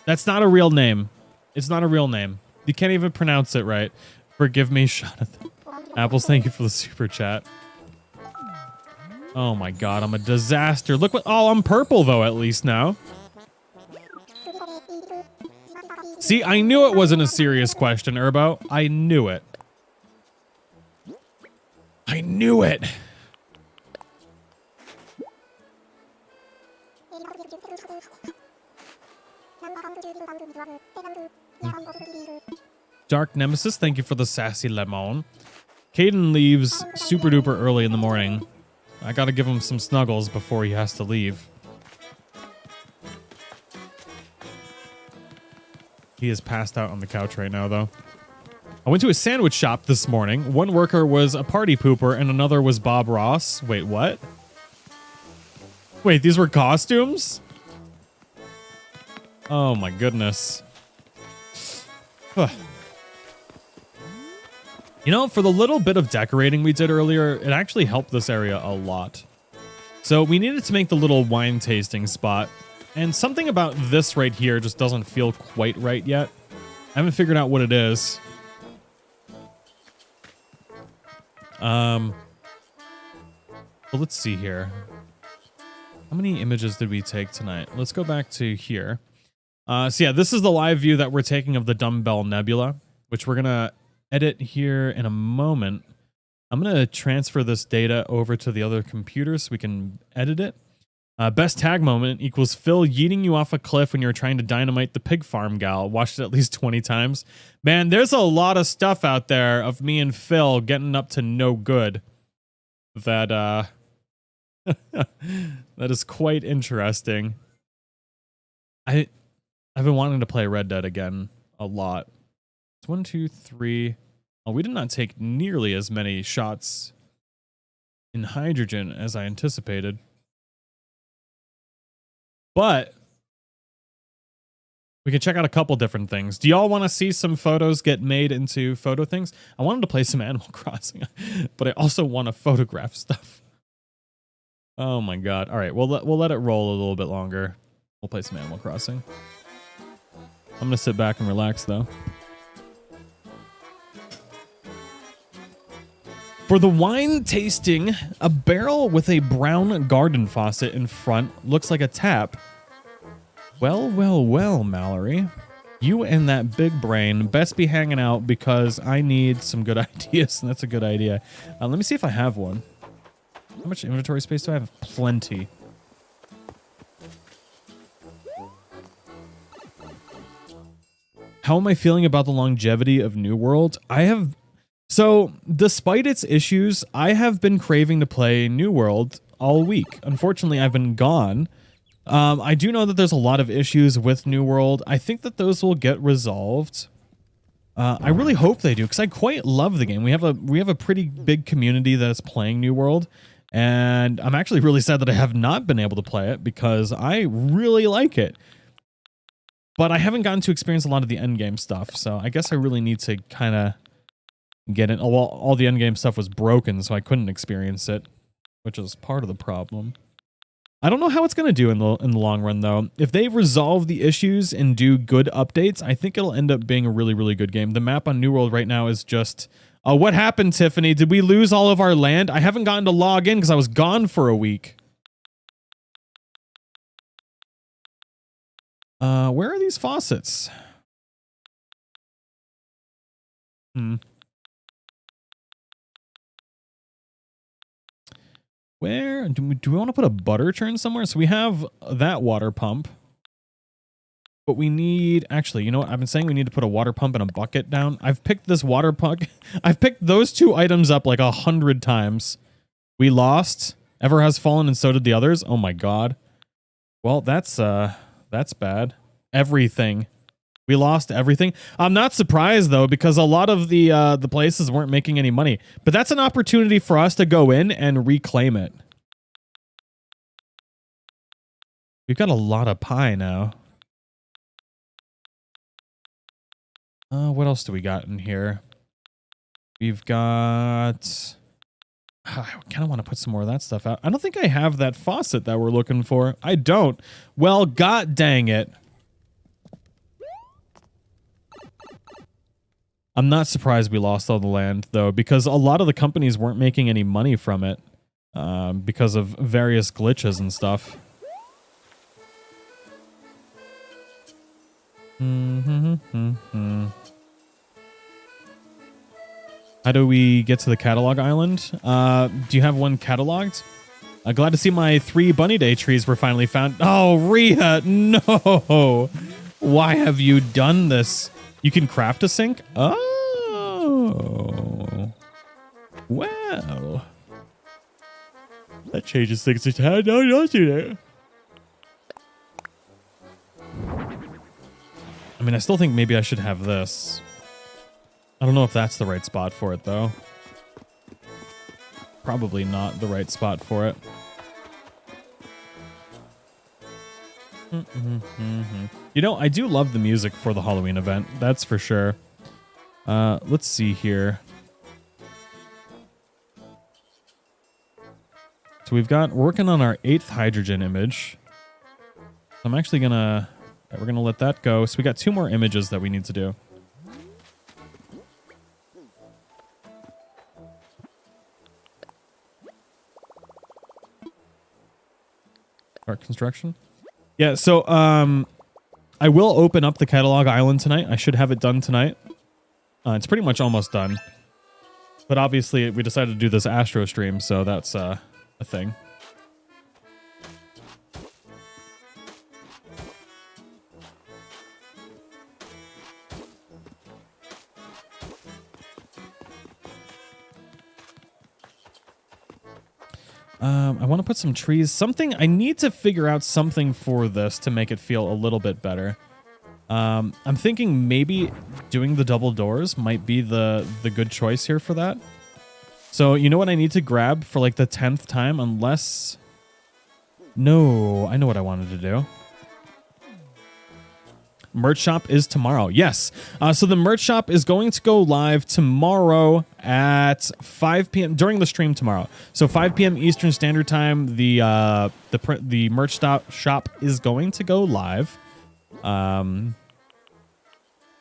That's not a real name. It's not a real name. You can't even pronounce it right. Forgive me, Jonathan. Apples, thank you for the super chat. Oh my god, I'm a disaster. Look what... Oh, I'm purple, though, at least now. See, I knew it wasn't a serious question, Urbo. I knew it. I knew it. Dark Nemesis, thank you for the sassy lemon. Caden leaves super duper early in the morning. I gotta give him some snuggles before he has to leave. He is passed out on the couch right now, though. I went to a sandwich shop this morning. One worker was a party pooper and another was Bob Ross. Wait, what? Wait, these were costumes? Oh my goodness. Huh. You know, for the little bit of decorating we did earlier, it actually helped this area a lot. So we needed to make the little wine tasting spot. And something about this right here just doesn't feel quite right yet. I haven't figured out what it is. Well, let's see here. How many images did we take tonight? Let's go back to here. So yeah, this is the live view that we're taking of the Dumbbell Nebula, which we're going to edit here in a moment. I'm going to transfer this data over to the other computer so we can edit it. Best tag moment equals Phil yeeting you off a cliff when you're trying to dynamite the pig farm gal. Watched it at least 20 times. Man, there's a lot of stuff out there of me and Phil getting up to no good. That that is quite interesting. I've been wanting to play Red Dead again a lot. It's 1, 2, 3. Oh, we did not take nearly as many shots in hydrogen as I anticipated. But we can check out a couple different things. Do y'all want to see some photos get made into photo things? I wanted to play some Animal Crossing, but I also want to photograph stuff. Oh my god. All right, we'll let it roll a little bit longer. We'll play some Animal Crossing. I'm going to sit back and relax, though. For the wine tasting, a barrel with a brown garden faucet in front looks like a tap. Well, well, well, Mallory. You and that big brain best be hanging out because I need some good ideas, and that's a good idea. Let me see if I have one. How much inventory space do I have? Plenty. How am I feeling about the longevity of New World? So, despite its issues, I have been craving to play New World all week. Unfortunately, I've been gone. I do know that there's a lot of issues with New World. I think that those will get resolved. I really hope they do, because I quite love the game. We have a pretty big community that is playing New World, and I'm actually really sad that I have not been able to play it, because I really like it. But I haven't gotten to experience a lot of the endgame stuff, so I guess I really need to kind of get it. Oh, well, all the endgame stuff was broken, so I couldn't experience it, which is part of the problem. I don't know how it's going to do in the long run, though. If they resolve the issues and do good updates, I think it'll end up being a really, really good game. The map on New World right now is just... what happened, Tiffany? Did we lose all of our land? I haven't gotten to log in because I was gone for a week. Where are these faucets? Where do we want to put a butter churn somewhere? So we have that water pump, but we need, actually, you know what? I've been saying we need to put a water pump and a bucket down. I've picked this water pump. I've picked those two items up like 100 times. We lost. Ever has fallen, and so did the others. Oh my god. Well, that's bad. Everything. We lost everything. I'm not surprised, though, because a lot of the places weren't making any money. But that's an opportunity for us to go in and reclaim it. We've got a lot of pie now. What else do we got in here? We've got... I kind of want to put some more of that stuff out. I don't think I have that faucet that we're looking for. I don't. Well, god dang it. I'm not surprised we lost all the land, though, because a lot of the companies weren't making any money from it because of various glitches and stuff. How do we get to the catalog island? Do you have one cataloged? Glad to see my 3 bunny day trees were finally found. Oh, Rhea, no! Why have you done this? You can craft a sink? Oh. Well. That changes things. No, don't do that. I mean, I still think maybe I should have this. I don't know if that's the right spot for it, though. Probably not the right spot for it. You know, I do love the music for the Halloween event. That's for sure. Let's see here. So we're working on our 8th hydrogen image. I'm actually gonna... we're gonna let that go. So we got 2 more images that we need to do. Start construction. Yeah, so I will open up the catalog island tonight. I should have it done tonight. It's pretty much almost done. But obviously, we decided to do this Astro stream, so that's a thing. I want to put some trees. I need to figure out something for this to make it feel a little bit better. I'm thinking maybe doing the double doors might be the good choice here for that. So you know what I need to grab for like the 10th time, unless... No, I know what I wanted to do. Merch shop is tomorrow. Yes. So the merch shop is going to go live tomorrow at 5 p.m. during the stream tomorrow. So 5 p.m. Eastern Standard Time. The merch shop is going to go live,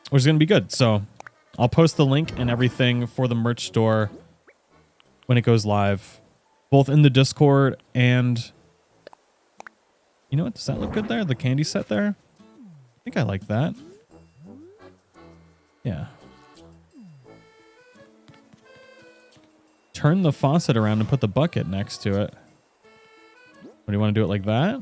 which is going to be good. So I'll post the link and everything for the merch store when it goes live, both in the Discord and... You know what? Does that look good there? The candy set there? I think I like that. Yeah. Turn the faucet around and put the bucket next to it. What, do you want to do it like that?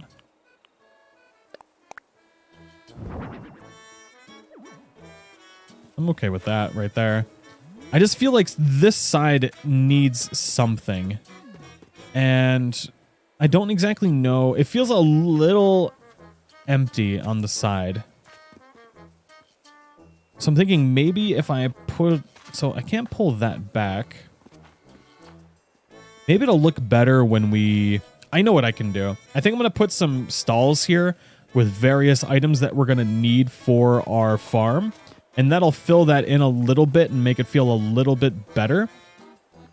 I'm okay with that right there. I just feel like this side needs something. And I don't exactly know. It feels a little empty on the side. So I'm thinking maybe if I put... So I can't pull that back. Maybe it'll look better when we... I know what I can do. I think I'm going to put some stalls here with various items that we're going to need for our farm. And that'll fill that in a little bit and make it feel a little bit better.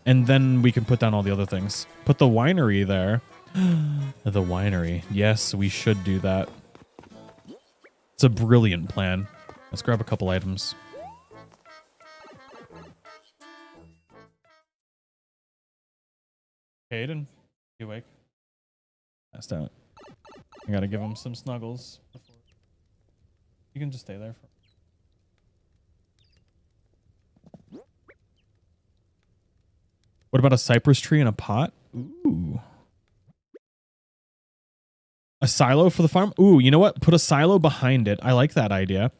And then we can put down all the other things. Put the winery there. The winery. Yes, we should do that. It's a brilliant plan. Let's grab a couple items. Aiden, you awake? Passed out. I gotta give him some snuggles. You can just stay there for... What about a cypress tree in a pot? Ooh. A silo for the farm? Ooh, you know what? Put a silo behind it. I like that idea.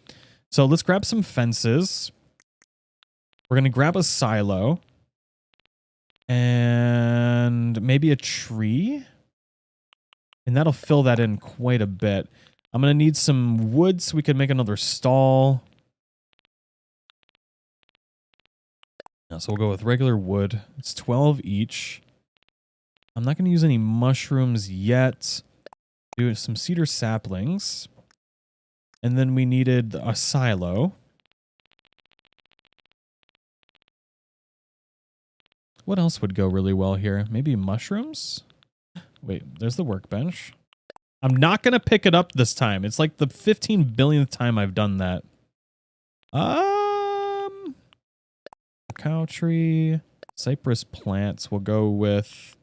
So let's grab some fences. We're going to grab a silo. And maybe a tree. And that'll fill that in quite a bit. I'm going to need some wood so we can make another stall. So we'll go with regular wood. It's 12 each. I'm not going to use any mushrooms yet. Do some cedar saplings. And then we needed a silo. What else would go really well here? Maybe mushrooms? Wait, there's the workbench. I'm not going to pick it up this time. It's like the 15 billionth time I've done that. Cacao tree. Cypress plants. We'll go with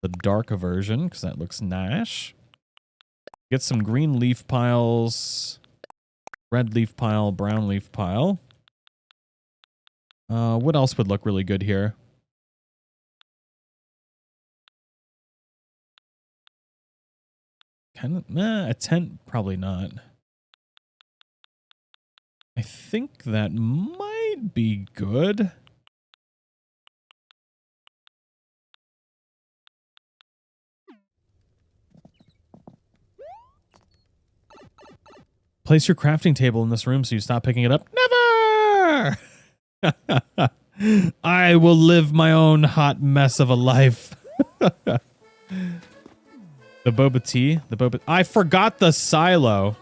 the dark version because that looks nice. Get some green leaf piles. Red leaf pile, brown leaf pile. What else would look really good here? A tent, probably not. I think that might be good. Place your crafting table in this room so you stop picking it up. Never! I will live my own hot mess of a life. The boba tea. I forgot the silo.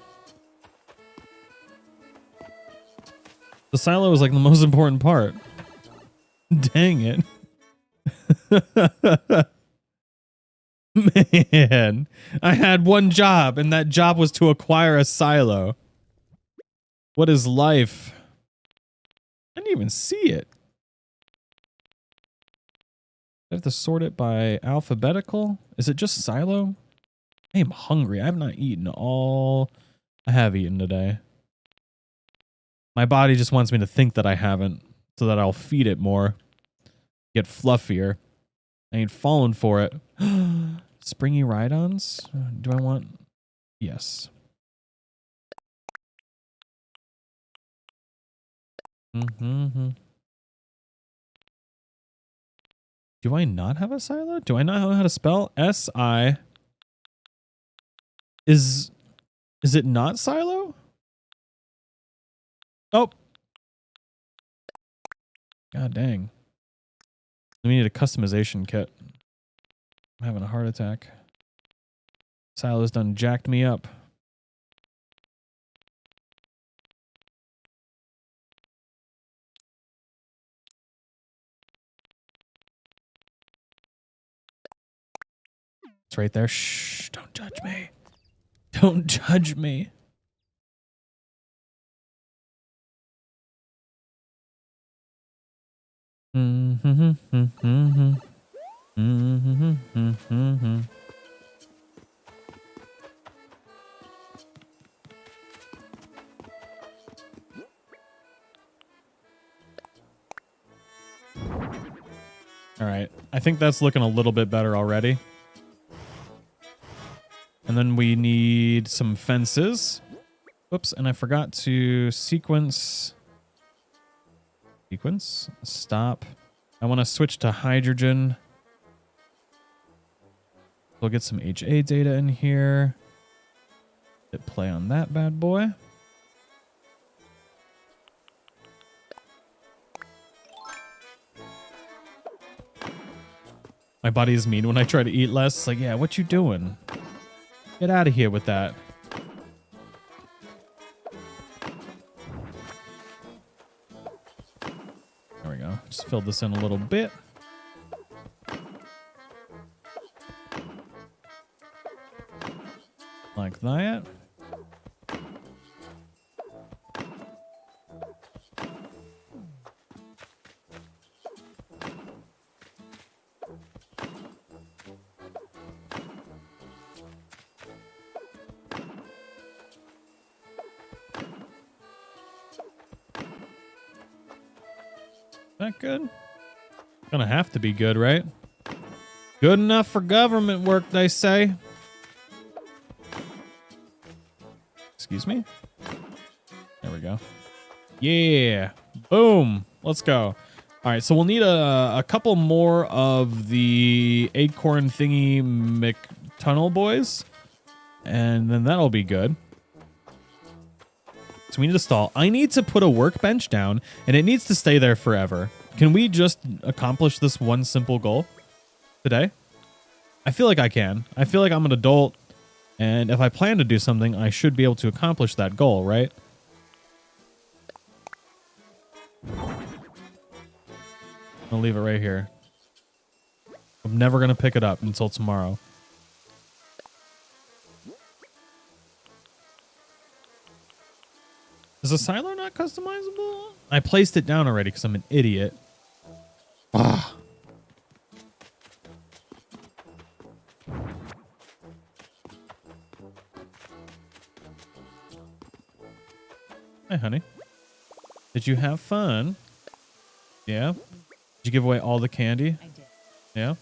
The silo is like the most important part. Dang it. Man, I had one job, and that job was to acquire a silo. What is life? I didn't even see it. I have to sort it by alphabetical? Is it just silo? I am hungry. I have not eaten all I have eaten today. My body just wants me to think that I haven't so that I'll feed it more. Get fluffier. I ain't falling for it. Springy ride-ons? Do I want... Yes. Do I not have a silo? Do I not know how to spell? S-I... Is it not silo? Oh. God dang. We need a customization kit. I'm having a heart attack. Silo's done jacked me up. It's right there. Shh, don't judge me. Don't judge me. All right. I think that's looking a little bit better already. And then we need some fences. Oops, and I forgot to sequence. Stop. I want to switch to hydrogen. We'll get some HA data in here. Hit play on that bad boy. My body is mean when I try to eat less. It's like, yeah, what you doing? Get out of here with that. There we go. Just fill this in a little bit. Like that. That good? Gonna have to be good, right? Good enough for government work, they say. Excuse me? There we go. Yeah. Boom. Let's go. All right, so we'll need a couple more of the acorn thingy McTunnel boys. And then that'll be good. So we need to stall. I need to put a workbench down, and it needs to stay there forever. Can we just accomplish this one simple goal today? I feel like I can. I feel like I'm an adult, and if I plan to do something, I should be able to accomplish that goal, right? I'll leave it right here. I'm never going to pick it up until tomorrow. Is the silo not customizable? I placed it down already because I'm an idiot. Ah. Hi, honey. Did you have fun? Yeah? Did you give away all the candy? I did. Yeah?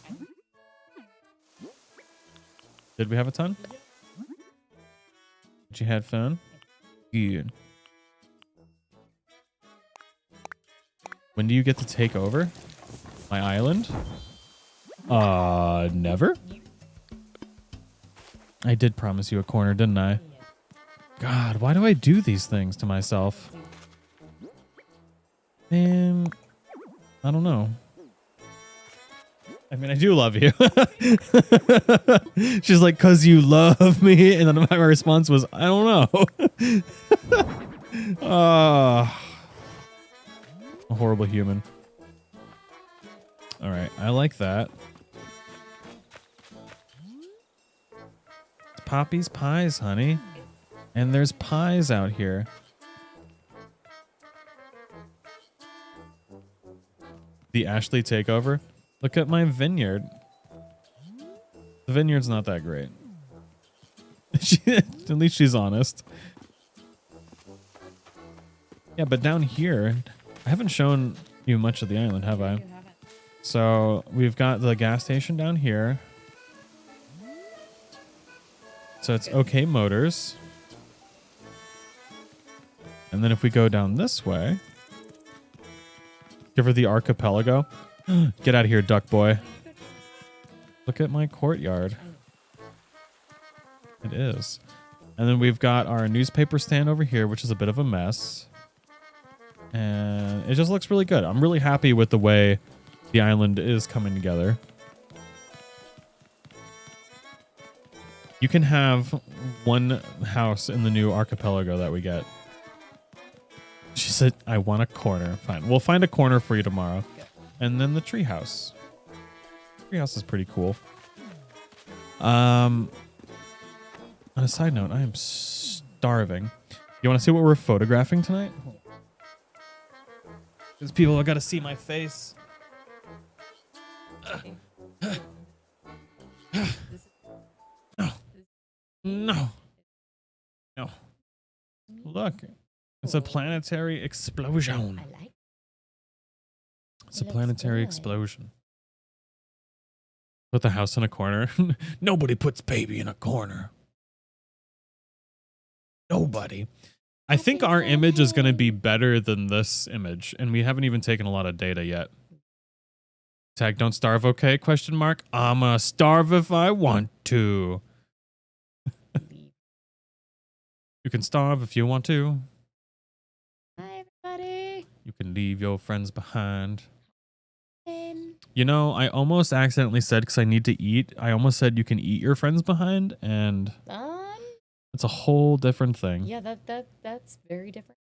Did we have a ton? Did you have fun? Good. When do you get to take over my island? Never? I did promise you a corner, didn't I? God, why do I do these things to myself? Man, I don't know. I mean, I do love you. She's like, 'cause you love me. And then my response was, I don't know. A horrible human. All right, I like that. It's Poppy's pies, honey. And there's pies out here. The Ashley takeover. Look at my vineyard. The vineyard's not that great. At least she's honest. Yeah, but down here, I haven't shown you much of the island, have I? So we've got the gas station down here. So it's OK Motors. And then if we go down this way, give her the archipelago. Get out of here, duck boy. Look at my courtyard. It is. And then we've got our newspaper stand over here, which is a bit of a mess. And it just looks really good. I'm really happy with the way the island is coming together. You can have one house in the new archipelago that we get. She said, I want a corner. Fine. We'll find a corner for you tomorrow. And then the treehouse. Treehouse is pretty cool. On a side note, I am starving. You want to see what we're photographing tonight? Because people have got to see my face. No. No. Look. It's a planetary explosion. It's a planetary explosion. Put the house in a corner. Nobody puts baby in a corner. Nobody. I think our image is going to be better than this image, and we haven't even taken a lot of data yet. Tag, don't starve, okay? Question mark. I'ma starve if I want to. You can starve if you want to. Hi, everybody. You can leave your friends behind. You know, I almost accidentally said, because I need to eat, I almost said you can eat your friends behind, and it's a whole different thing. Yeah, that's very different.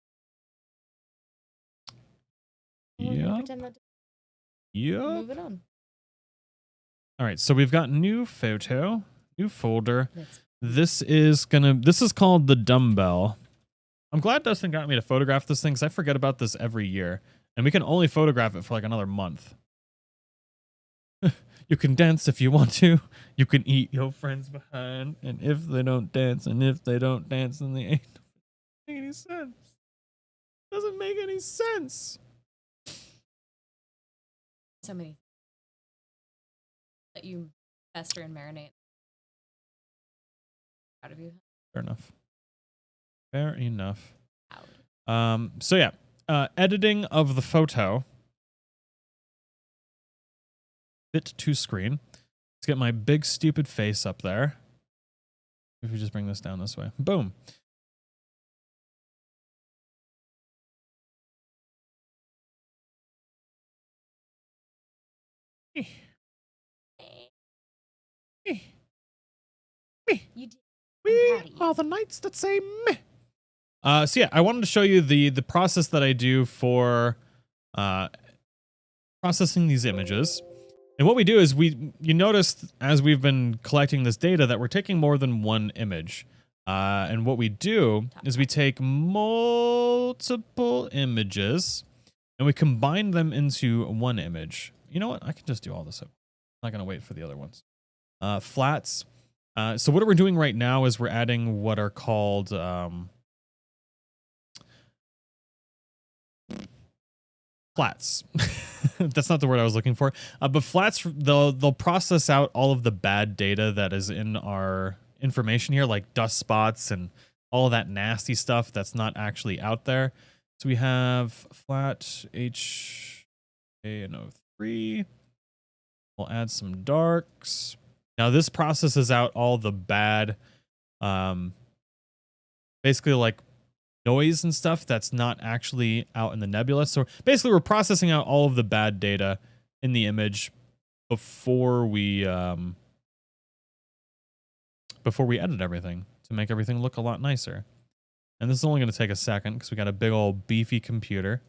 Yeah. Yeah. Moving on. All right, so we've got new photo, new folder. This is called the dumbbell. I'm glad Dustin got me to photograph this thing, because I forget about this every year, and we can only photograph it for like another month. You can dance if you want to. You can eat your friends behind. And if they don't dance, then they ain't make any sense. Doesn't make any sense. So many. Let you fester and marinate. Proud of you. Fair enough. Fair enough. So yeah, editing of the photo. Fit to screen. Let's get my big stupid face up there. If we just bring this down this way. Boom. We are the knights that say meh. So yeah, I wanted to show you the process that I do for processing these images. And what we do is you noticed as we've been collecting this data that we're taking more than one image. And what we do is we take multiple images and we combine them into one image. You know what? I can just do all this up. I'm not going to wait for the other ones. Flats. So what we're doing right now is we're adding what are called flats. That's not the word I was looking for. But flats, they'll process out all of the bad data that is in our information here, like dust spots and all of that nasty stuff that's not actually out there. So we have flat HANO3. We'll add some darks. Now this processes out all the bad, basically like noise and stuff that's not actually out in the nebula. So basically we're processing out all of the bad data in the image before we edit everything to make everything look a lot nicer. And this is only going to take a second because we got a big old beefy computer.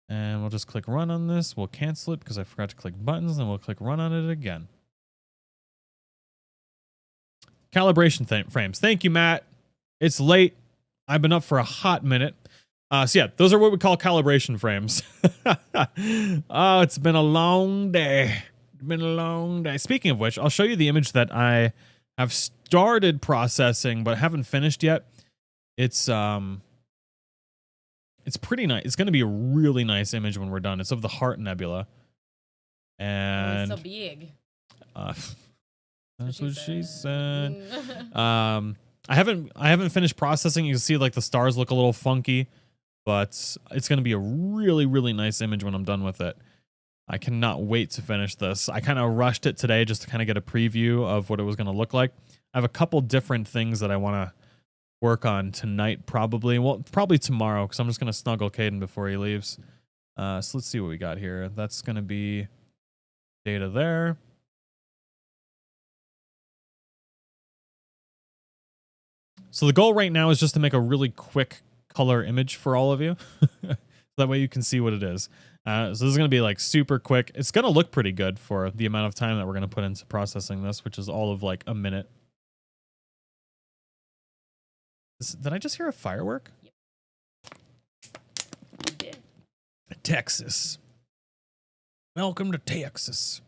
And we'll just click run on this. We'll cancel it because I forgot to click buttons, and we'll click run on it again. Calibration frames. Thank you, Matt. It's late. I've been up for a hot minute. So yeah, those are what we call calibration frames. Oh, it's been a long day. It's been a long day. Speaking of which, I'll show you the image that I I've started processing, but haven't finished yet. It's pretty nice. It's going to be a really nice image when we're done. It's of the Heart Nebula. And it's so big. That's what she said. I haven't finished processing. You can see like the stars look a little funky, but it's going to be a really, really nice image when I'm done with it. I cannot wait to finish this. I kind of rushed it today just to kind of get a preview of what it was going to look like. I have a couple different things that I want to work on tonight, probably. Well, probably tomorrow, because I'm just going to snuggle Caden before he leaves. So let's see what we got here. That's going to be data there. So the goal right now is just to make a really quick color image for all of you. That way you can see what it is. So this is going to be like super quick. It's going to look pretty good for the amount of time that we're going to put into processing this, which is all of like a minute. Did I just hear a firework? Yep. You did. Texas. Welcome to Texas.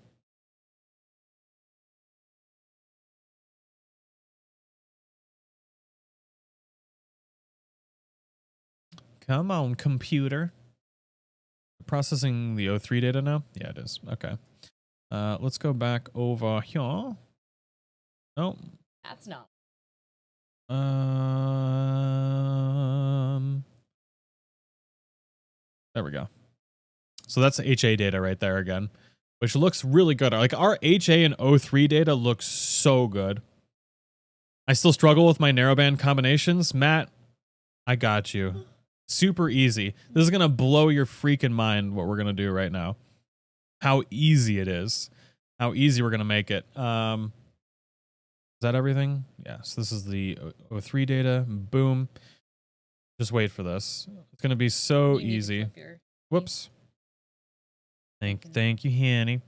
Come on, computer. Processing the O3 data now? Yeah, it is. Okay. Let's go back over here. Oh. That's not. There we go. So that's HA data right there again, which looks really good. Like our HA and O3 data looks so good. I still struggle with my narrowband combinations. Matt, I got you. Super easy. This is going to blow your freaking mind what we're going to do right now. How easy it is. How easy we're going to make it. Is that everything? Yeah, so this is the O3 data. Boom. Just wait for this. It's going to be so easy. Whoops. Thank you, Hanny.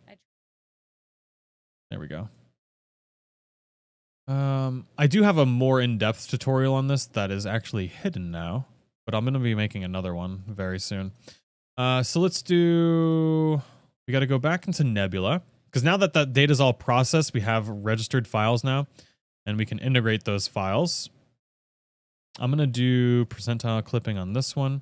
There we go. I do have a more in-depth tutorial on this that is actually hidden now, but I'm going to be making another one very soon. So let's do... We got to go back into Nebula, because now that that data is all processed, we have registered files now, and we can integrate those files. I'm going to do percentile clipping on this one.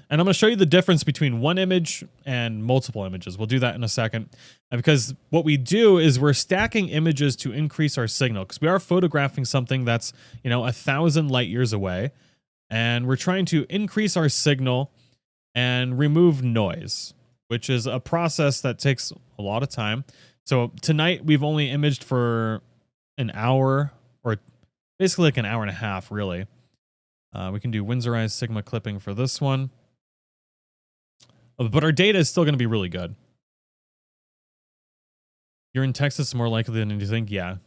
And I'm going to show you the difference between one image and multiple images. We'll do that in a second. Because what we do is we're stacking images to increase our signal. Because we are photographing something that's, 1,000 light years away. And we're trying to increase our signal and remove noise, which is a process that takes a lot of time. So tonight we've only imaged for an hour, or basically like an hour and a half, really. We can do Windsorized Sigma clipping for this one. But our data is still going to be really good. You're in Texas more likely than you think? Yeah.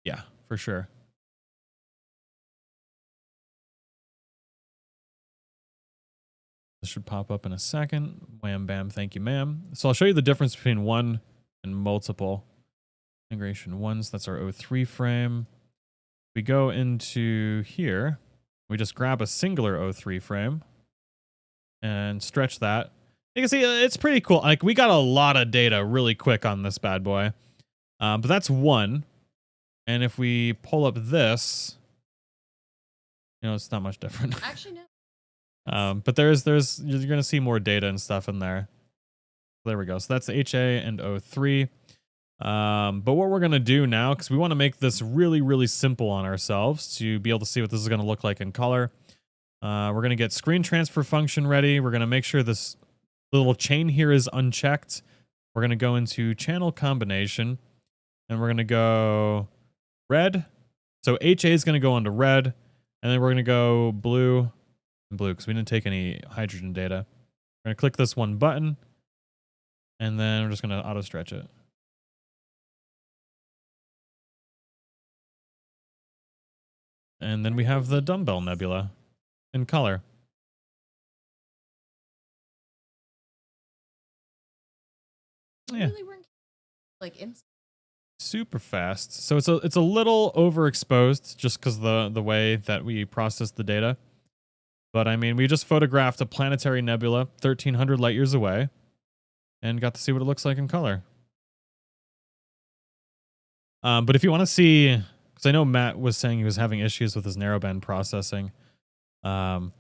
Yeah, for sure. This should pop up in a second. Wham, bam, thank you, ma'am. So I'll show you the difference between one and multiple. Integration ones, that's our O3 frame. We go into here. We just grab a singular O3 frame and stretch that. You can see it's pretty cool. Like, we got a lot of data really quick on this bad boy. But that's one. And if we pull up this, it's not much different. Actually, no. But you're going to see more data and stuff in there. There we go. So that's HA and O3. But what we're going to do now, because we want to make this really, really simple on ourselves to be able to see what this is going to look like in color. We're going to get screen transfer function ready. We're going to make sure this little chain here is unchecked. We're going to go into channel combination, and we're going to go red. So HA is going to go onto red, and then we're going to go blue and blue because we didn't take any hydrogen data. We're going to click this one button, and then we're just going to auto stretch it. And then we have the dumbbell nebula in color. Yeah. Really weren't super fast. So it's a little overexposed just because the way that we process the data. But I mean, we just photographed a planetary nebula 1,300 light years away and got to see what it looks like in color. But if you want to see, because I know Matt was saying he was having issues with his narrowband processing, I'll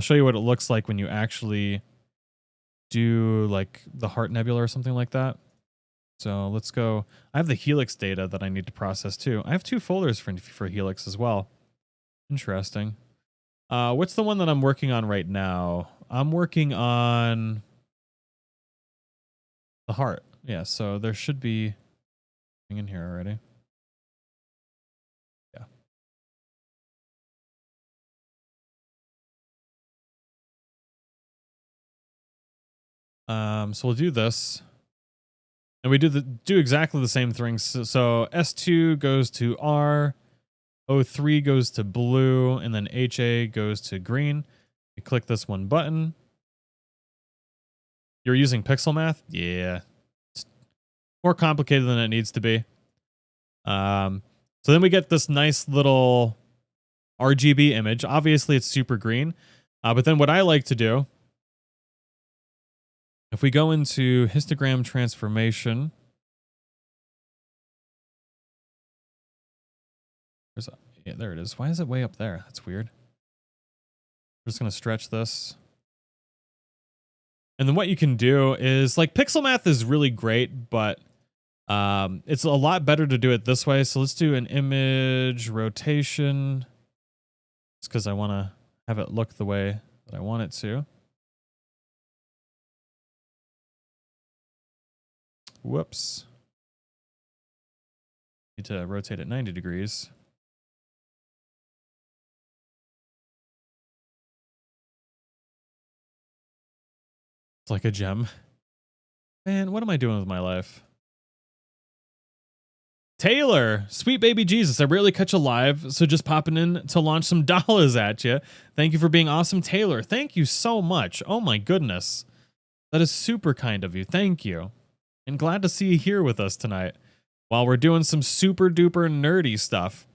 show you what it looks like when you actually do like the Heart Nebula or something like that. So let's go. I have the Helix data that I need to process too. I have 2 folders for Helix as well. Interesting. What's the one that I'm working on right now? I'm working on the Heart. Yeah, so there should be something in here already. Yeah. So we'll do this. And we do exactly the same things. So S2 goes to R, O3 goes to blue, and then HA goes to green. You click this one button. You're using pixel math? Yeah. It's more complicated than it needs to be. So then we get this nice little RGB image. Obviously, it's super green. But then what I like to do, if we go into histogram transformation, yeah, there it is. Why is it way up there? That's weird. We're just going to stretch this. And then what you can do is, like, pixel math is really great, but it's a lot better to do it this way. So let's do an image rotation. It's because I want to have it look the way that I want it to. Whoops. Need to rotate it 90 degrees. It's like a gem. Man, what am I doing with my life? Taylor, sweet baby Jesus, I rarely catch a live, so just popping in to launch some dollars at you. Thank you for being awesome, Taylor. Thank you so much. Oh my goodness. That is super kind of you. Thank you. And glad to see you here with us tonight while we're doing some super duper nerdy stuff.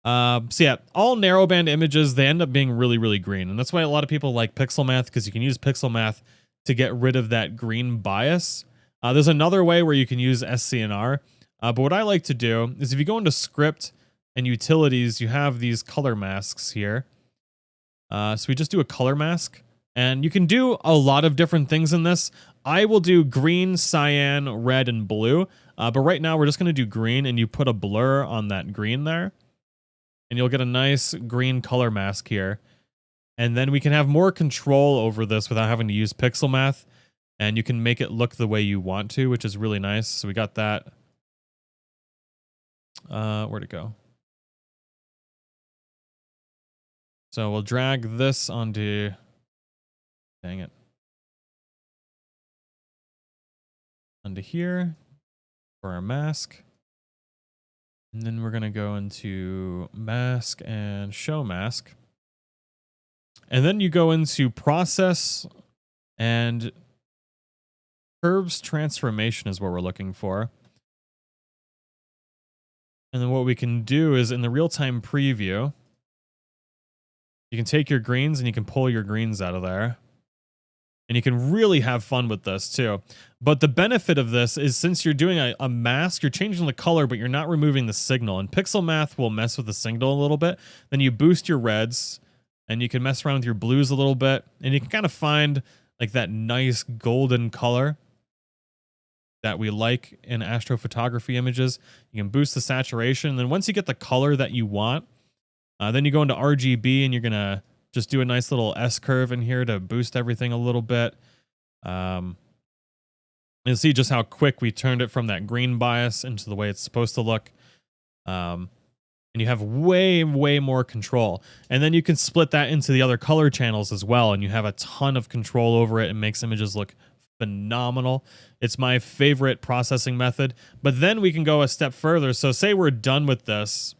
So yeah, all narrowband images, they end up being really, really green. And that's why a lot of people like pixel math, because you can use pixel math to get rid of that green bias. There's another way where you can use SCNR. But what I like to do is if you go into script and utilities, you have these color masks here. So we just do a color mask. And you can do a lot of different things in this. I will do green, cyan, red, and blue. But right now we're just going to do green, and you put a blur on that green there. And you'll get a nice green color mask here. And then we can have more control over this without having to use pixel math. And you can make it look the way you want to, which is really nice. So we got that. Where'd it go? So we'll drag this onto... Dang it. Onto here for our mask. And then we're going to go into mask and show mask. And then you go into process, and curves transformation is what we're looking for. And then what we can do is in the real-time preview, you can take your greens and you can pull your greens out of there. And you can really have fun with this too. But the benefit of this is since you're doing a mask, you're changing the color, but you're not removing the signal. And pixel math will mess with the signal a little bit. Then you boost your reds, and you can mess around with your blues a little bit. And you can kind of find like that nice golden color that we like in astrophotography images. You can boost the saturation. And then once you get the color that you want, then you go into RGB, and you're going to just do a nice little S curve in here to boost everything a little bit. You'll see just how quick we turned it from that green bias into the way it's supposed to look. And you have way, way more control. And then you can split that into the other color channels as well, and you have a ton of control over it. It makes images look phenomenal. It's my favorite processing method. But then we can go a step further. So say we're done with this.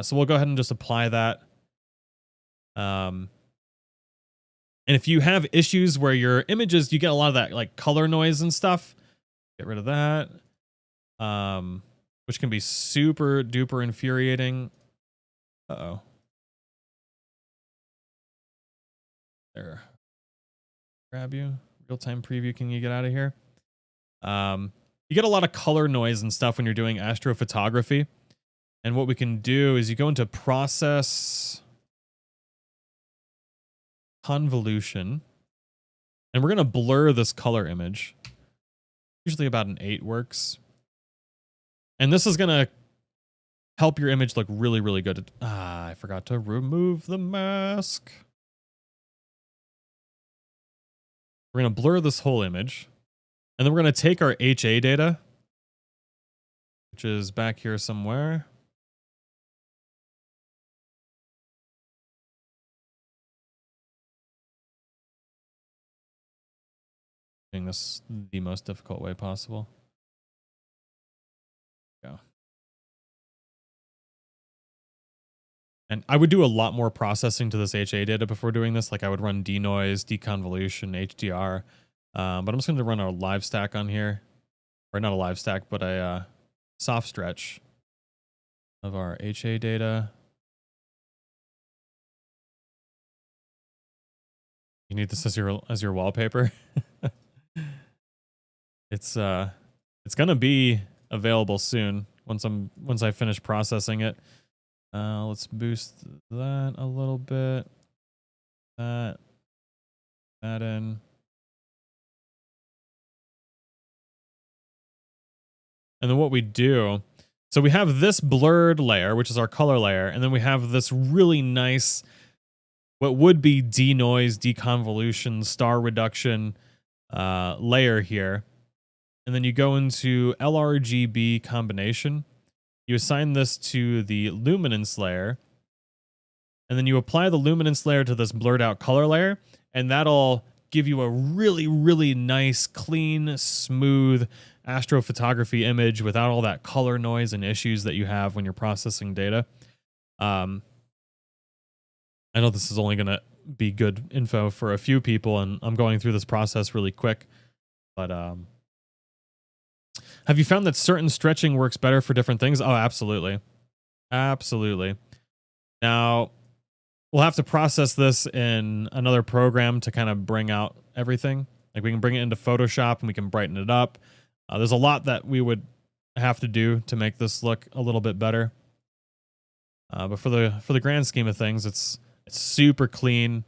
So we'll go ahead and just apply that. And if you have issues where your images, you get a lot of that like color noise and stuff, get rid of that. Which can be super duper infuriating. Uh-oh. There. Grab you. Real-time preview, can you get out of here? you get a lot of color noise and stuff when you're doing astrophotography. And what we can do is you go into process convolution, and we're going to blur this color image. Usually about an 8 works. And this is going to help your image look really, really good. I forgot to remove the mask. We're going to blur this whole image. And then we're going to take our HA data, which is back here somewhere. Doing this the most difficult way possible. Go. And I would do a lot more processing to this HA data before doing this. Like I would run denoise, deconvolution, HDR. But I'm just going to run our live stack on here. Or not a live stack, but a soft stretch of our HA data. You need this as your wallpaper. It's gonna be available soon once I finish processing it. Let's boost that a little bit. That in. And then what we do, so we have this blurred layer, which is our color layer, and then we have this really nice, what would be denoise, deconvolution, star reduction layer here. And then you go into LRGB combination. You assign this to the luminance layer. And then you apply the luminance layer to this blurred out color layer. And that'll give you a really, really nice, clean, smooth astrophotography image without all that color noise and issues that you have when you're processing data. I know this is only going to be good info for a few people, and I'm going through this process really quick. But have you found that certain stretching works better for different things? Oh, absolutely. Absolutely. Now, we'll have to process this in another program to kind of bring out everything. Like we can bring it into Photoshop and we can brighten it up. There's a lot that we would have to do to make this look a little bit better. But for the grand scheme of things, it's super clean.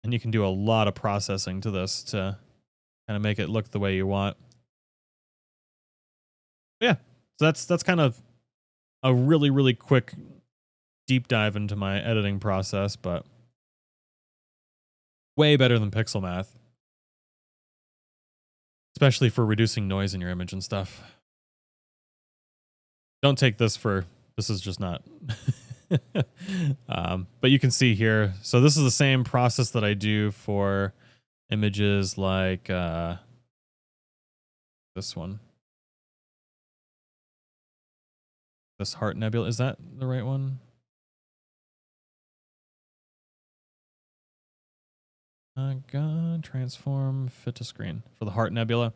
And you can do a lot of processing to this to kind of make it look the way you want. Yeah, so that's kind of a really, really quick deep dive into my editing process, but way better than pixel math. Especially for reducing noise in your image and stuff. Don't take this is just not. But you can see here, so this is the same process that I do for images like this one. This heart nebula, is that the right one? God, transform, fit to screen for the heart nebula. Do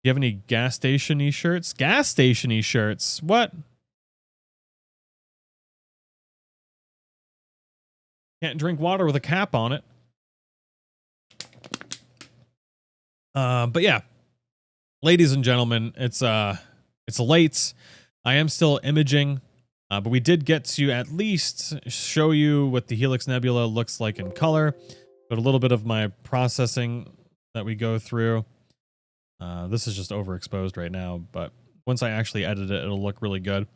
you have any gas station-y shirts? Gas station-y shirts? What? Can't drink water with a cap on it. But yeah, ladies and gentlemen, it's late. I am still imaging, but we did get to at least show you what the Helix Nebula looks like in color. But a little bit of my processing that we go through. This is just overexposed right now, but once I actually edit it, it'll look really good.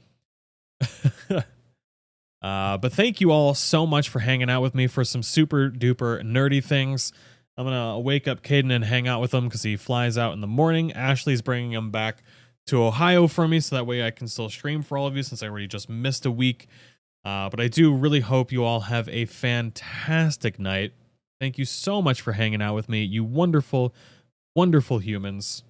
But thank you all so much for hanging out with me for some super duper nerdy things. I'm going to wake up Caden and hang out with him because he flies out in the morning. Ashley's bringing him back to Ohio for me, so that way I can still stream for all of you since I already just missed a week. But I do really hope you all have a fantastic night. Thank you so much for hanging out with me, you wonderful, wonderful humans.